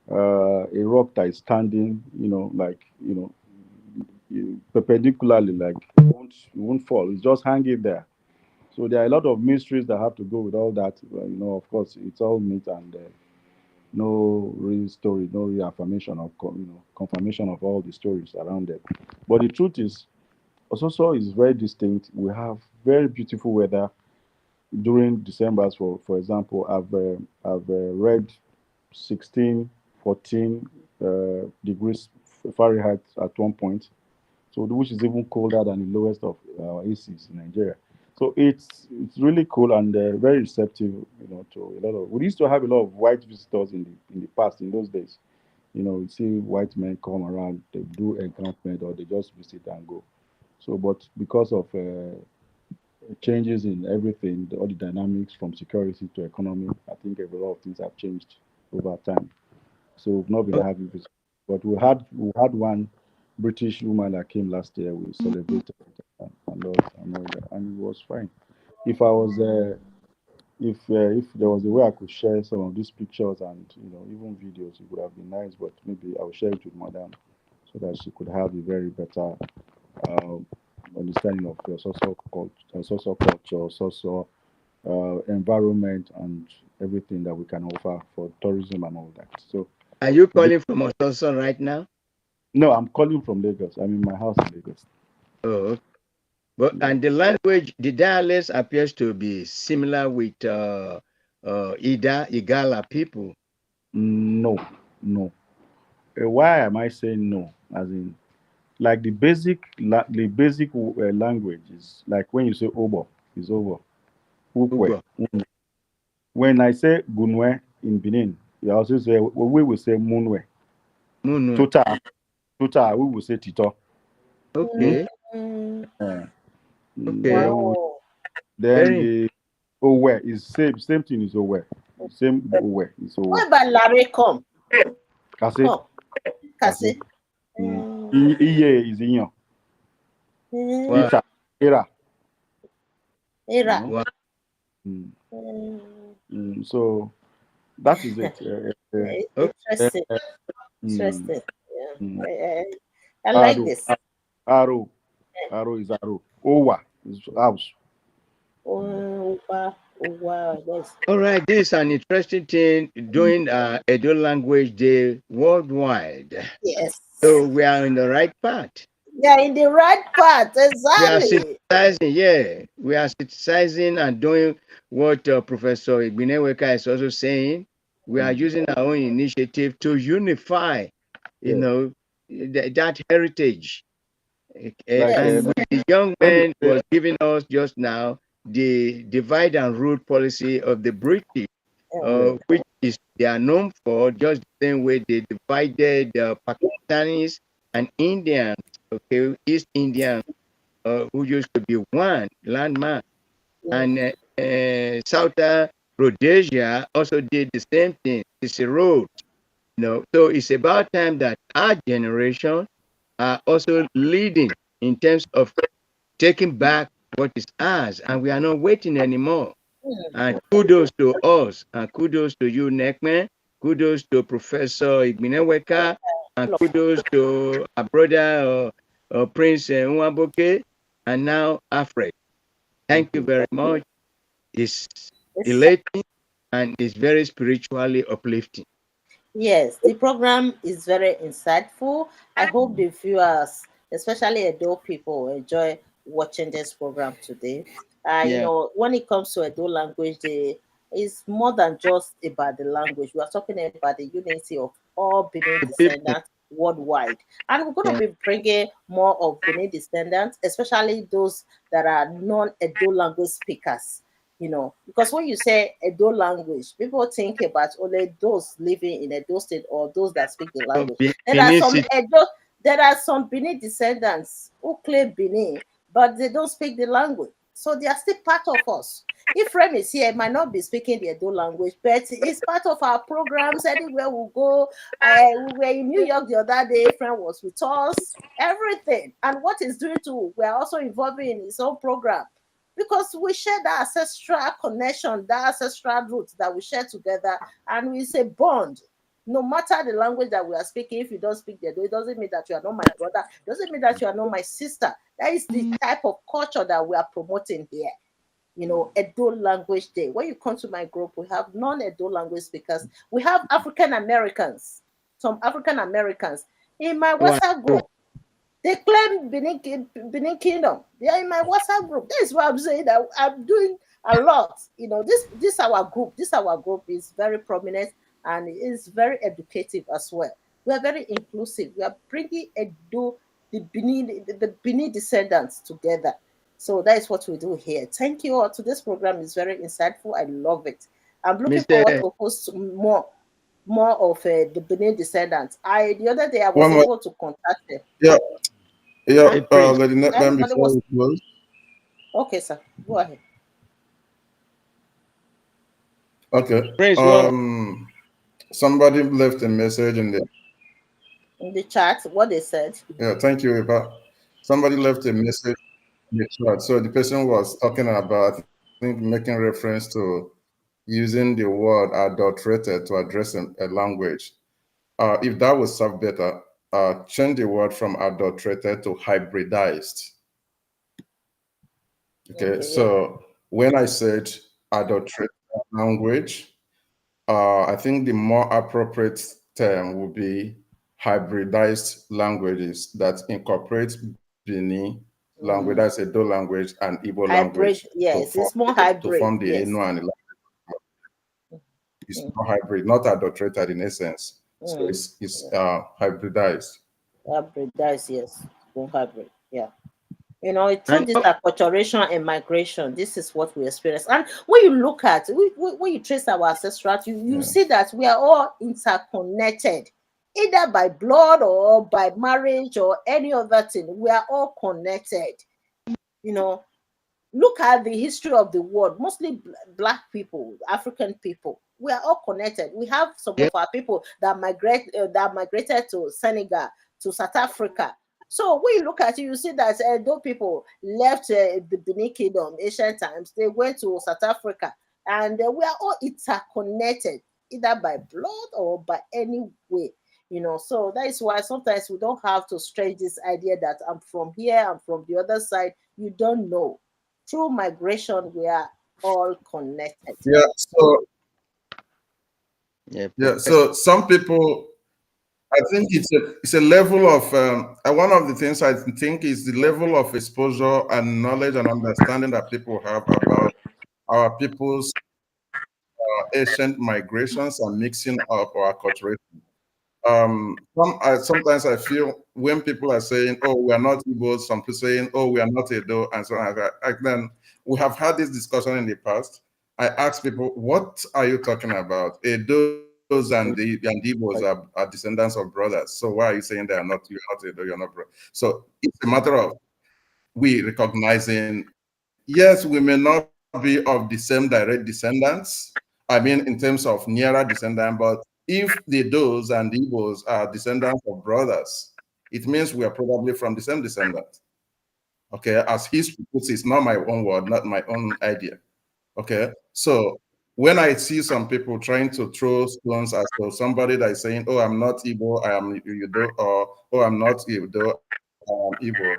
a rock that is standing, like perpendicularly, like it won't fall. It's just hanging there. So there are a lot of mysteries that have to go with all that. Of course, it's all myth and no real story, no real affirmation of confirmation of all the stories around it. But the truth is, Ososo is very distinct. We have very beautiful weather during December. For example, I've read 16, 14 degrees Fahrenheit at one point, so which is even colder than the lowest of ACs in Nigeria. So it's really cool and very receptive, to a lot of. We used to have a lot of white visitors in the past in those days. You see white men come around, they do encampment or they just visit and go. So, but because of changes in everything, all the dynamics from security to economy, I think a lot of things have changed over time. So we've not been having visitors, but we had one British woman that came last year. We celebrated it and it was fine. If I was if there was a way I could share some of these pictures and even videos, it would have been nice. But maybe I'll share it with Madam so that she could have a very better um, understanding of your social culture, social environment, and everything that we can offer for tourism and all that. So Are you today, calling from Ososo right now? no, I'm calling from Lagos. I'm in my house in Lagos. Oh, but Yeah. and the language, the dialects appears to be similar with Igala people. No, no. Why am I saying no? As in, like the basic language is like when you say Obo is Obo, Ukwe. Ugo, When I say Gunwe in Benin, you also say we will say Munwe. Munu. Total Tuta, we will say Tito. Okay. Mm, Uh, Okay. then wow. then Very the Owe is same thing is Owe. Same Owe is Owe. What about Larry? Come, Kase, come, Kase. Kasi. Mm, Iye is Inyo. mm, wow. Ita, Ira. You Era. know. Wow. Mm. Mm, So that is it. Okay. Uh, interesting, uh, mm, interesting. Yeah, mm. I like Aro, this. Aro, Aro is Aro. Owa is house. Oh wow, oh wow, that's All right. This is an interesting thing doing Edo Language Day worldwide. yes. So we are in the right path. Yeah, in the right path, We are exactly. synthesizing, yeah. We are synthesizing and doing what Professor Igbineweka is also saying. We are Mm. using our own initiative to unify, you Yeah. know, that heritage. Like Yes. And with the young let me man say was giving us just now the divide and rule policy of the British, Mm, which is they are known for just the same way they divided Pakistanis and Indians, okay, East Indians who used to be one landmass, mm, and South Rhodesia also did the same thing. It's a road, So it's about time that our generation are also leading in terms of taking back what is ours, and we are not waiting anymore. mm. And kudos to us, and kudos to you, Nekman. Kudos to Professor Igbineweka, and kudos to our brother Prince Nwaboke, and now Alfred. Thank you very much. It's It's elating and it's very spiritually uplifting. Yes, the program is very insightful. I hope the viewers, especially adult people, enjoy watching this program today. Yeah. When it comes to adult language, it's more than just about the language. We are talking about the unity of all Benin The people. descendants worldwide. And we're going to Yeah. be bringing more of Benin descendants, especially those that are non-adult language speakers, because when you say Edo language, people think about only those living in Edo state or those that speak the language. There are Benin some City. Benin descendants who claim Benin, but they don't speak the language. So they are still part of us. If Rem is here, he might not be speaking the Edo language, but it's part of our programs. Anywhere we go, we were in New York the other day. Friend was with us. Everything, and what he's doing too, we are also involving in his own program because we share that ancestral connection, that ancestral roots that we share together, and we say bond. No matter the language that we are speaking, if you don't speak the Edo, it doesn't mean that you are not my brother, it doesn't mean that you are not my sister. That is the type of culture that we are promoting here. Edo Language Day. When you come to my group, we have non-Edo language speakers. We have African Americans, some African Americans. In my Wow. WhatsApp group, they claim Benin Kingdom. They are in my WhatsApp group. This is why I'm saying that I'm doing a lot. This our group. This our group is very prominent and is very educative as well. We are very inclusive. We are bringing the Benin descendants together. So that is what we do here. Thank you all. Today's program is very insightful. I love it. I'm looking forward Mr. to host more of the Benin descendants. The other day I was One more. able to contact them. Yeah, yeah. Huh? Prince. Lady Netman, Everybody before was we close. okay, sir. Go ahead. Okay. Prince, what? Somebody left a message in the. In the chat, what they said. Yeah, thank you, Eva. Somebody left a message in the chat. So the person was talking about, I think, making reference to using the word adulterated to address a language. If that would serve better, change the word from adulterated to hybridized. Okay, Okay, yeah. so when I said adulterated language, I think the more appropriate term would be hybridized languages that incorporate Bini language, that's Edo language and Igbo language Hybrid, yes, it's more to hybrid, form the yes. Eno and it's Mm, not hybrid, not adulterated in essence. So mm, it's yeah. hybridized. Hybrid, that's yes. More hybrid, yeah. Through And this acculturation and migration, this is what we experience. And when you look at, when you trace our ancestral, you Yeah. see that we are all interconnected. either by blood or by marriage or any other thing. We are all connected. You know, look at the history of the world, mostly black people, African people. We are all connected. We have some Yeah. of our people that migrated to Senegal, to South Africa. So when you look at it, you see that those people left the Benin Kingdom, ancient times. They went to South Africa, and we are all interconnected, either by blood or by any way. So that is why sometimes we don't have to stretch this idea that I'm from here, I'm from the other side. You don't know. Through migration, we are all connected. Yeah. So Yeah, yeah. Professor. So some people, I think it's a level of one of the things I think is the level of exposure and knowledge and understanding that people have about our people's ancient migrations and mixing up our culture. Sometimes I feel when people are saying, "Oh, we are not Igbo," some people saying, "Oh, we are not Edo," and so on. Then we have had this discussion in the past. I ask people, "What are you talking about? Edos and Igbos are descendants of brothers. So why are you saying they are not? You're not Edo. You're not bro." So it's a matter of we recognizing. Yes, we may not be of the same direct descendants. I mean, in terms of nearer descendant, but if the those and the Igbos are descendants of brothers, it means we are probably from the same descendant. Okay, as history puts it, it's not my own word, not my own idea. Okay, so when I see some people trying to throw stones at somebody that is saying, "Oh, I'm not Igbo, I am Igbo," or "Oh, I'm not Igbo, I am Igbo,"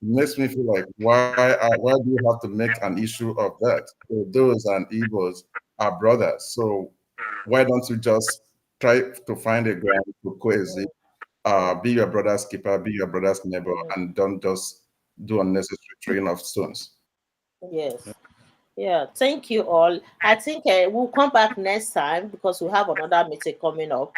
makes me feel like why do you have to make an issue of that? So those and Igbos are brothers, so why don't you just try to find a ground to coexist? Be your brother's keeper, be your brother's neighbor, and don't just do unnecessary throwing of stones. Yes. Yeah, thank you all. I think we'll come back next time because we have another meeting coming up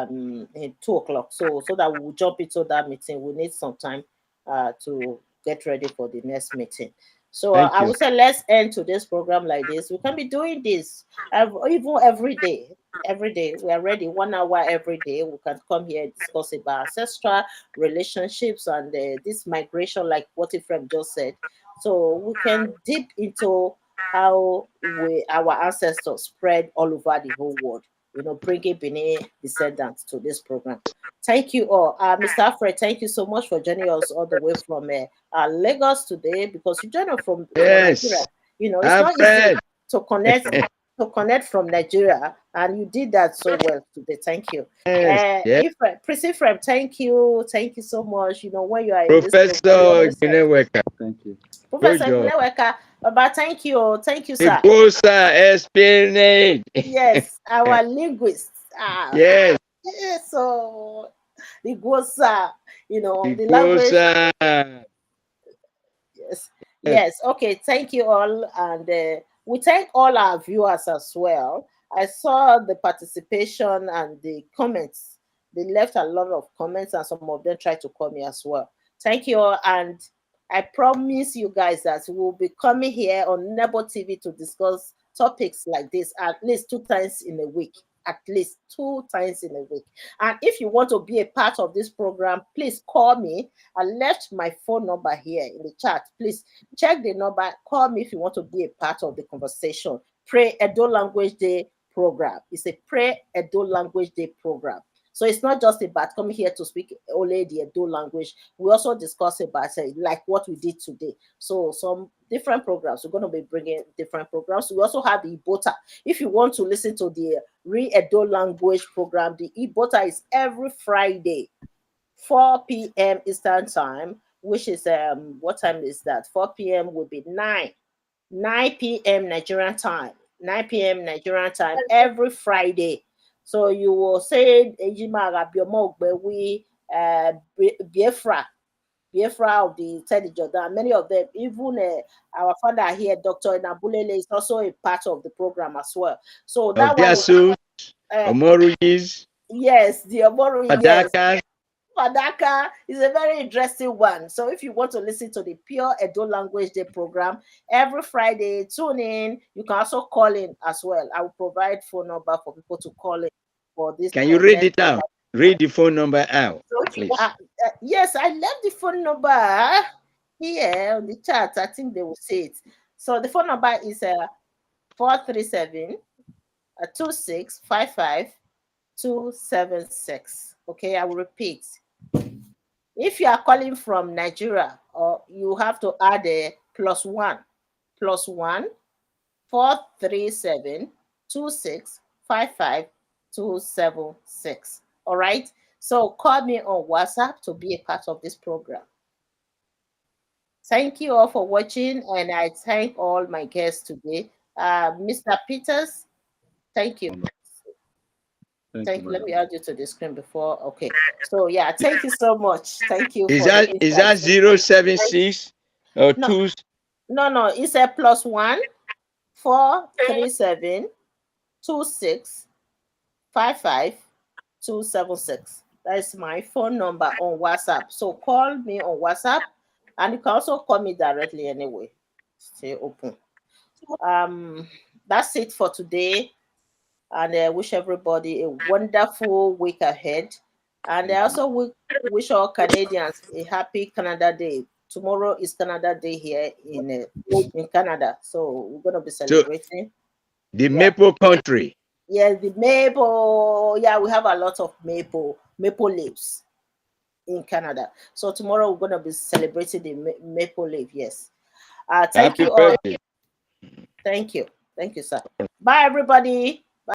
in 2 o'clock. So that we'll jump into that meeting. We need some time to get ready for the next meeting. So Thank I you. would say let's end today's program like this. We can be doing this even every day. Every day we are ready 1 hour every day. We can come here and discuss about ancestral relationships and this migration, like what Ephraim just said. So we can dip into how our ancestors spread all over the whole world, bringing Benin descendants to this program. Thank you all. Mr. Alfred, thank you so much for joining us all the way from Lagos today, because you joined us from Yes, Nigeria. It's not easy Alfred. to connect from Nigeria, and you did that so well today. Thank you. Yes, yes. Prince Ephraim, thank you so much. When you are in this program, you Professor always help. Gineweka. Thank you. Good Professor job. Gneweka, Baba, thank you, The sir. Bosa explanation. Yes, our linguist. Yes, Yes, so the Gosa, the the language. Bosa. Yes, Yes, yes. Okay, thank you all, and we thank all our viewers as well. I saw the participation and the comments. They left a lot of comments, and some of them tried to call me as well. Thank you all, and I promise you guys that we'll be coming here on Nebo TV to discuss topics like this at least 2 times in a week. At least 2 times in a week. And if you want to be a part of this program, please call me. I left my phone number here in the chat. Please check the number. Call me if you want to be a part of the conversation. Pray Edo Language Day program. It's a Pray Edo Language Day program. So it's not just about coming here to speak only the Edo language. We also discuss about like what we did today. So some different programs. We're going to be bringing different programs. We also have the Ibota. If you want to listen to the Re-Edo language program, the Ibota is every Friday, 4 p.m. Eastern time, which is what time is that? 4 p.m. will be 9 p.m. Nigerian time. 9 p.m. Nigerian time every Friday. So you will say Ejima Rabiomo Ogbewi, Biafra, Biafra of the Teddy Jordan. Many of them, even our father here, Dr. Nabulele, is also a part of the program as well. So that one is Obiasu, uh, Omorujis, yes, the Omoru, yes. Adaka. Fadaka is a very interesting one. So if you want to listen to the Pure Edo Language Day program every Friday, tune in. You can also call in as well. I will provide phone number for people to call in for this Can you read next it out? read the phone number out, Okay. please. Yes, I left the phone number here on the chat. I think they will see it. So the phone number is 437 2655 276. Okay, I will repeat. If you are calling from Nigeria, or you have to add a +1 437 2655 276. All right. So call me on WhatsApp to be a part of this program. Thank you all for watching, and I thank all my guests today. Mr. Peters, thank you. Thank you, Thank you. Let madam. me add you to the screen before. Okay. So yeah, thank you so much. Thank you Is for the that insights. 076 or No, 2? no. It's a +1 437 2655 276. That is my phone number on WhatsApp. So call me on WhatsApp, and you can also call me directly anyway. Stay open. Um, that's it for today, and I wish everybody a wonderful week ahead. And I also wish all Canadians a happy Canada Day. Tomorrow is Canada Day here in Canada, so we're gonna be So celebrating. the Yeah, Maple Country. yeah, the maple. Yeah, we have a lot of maple leaves in Canada. So tomorrow we're gonna be celebrating the maple leaf. Yes. Thank Happy you all. birthday. Thank you, sir. Bye, everybody.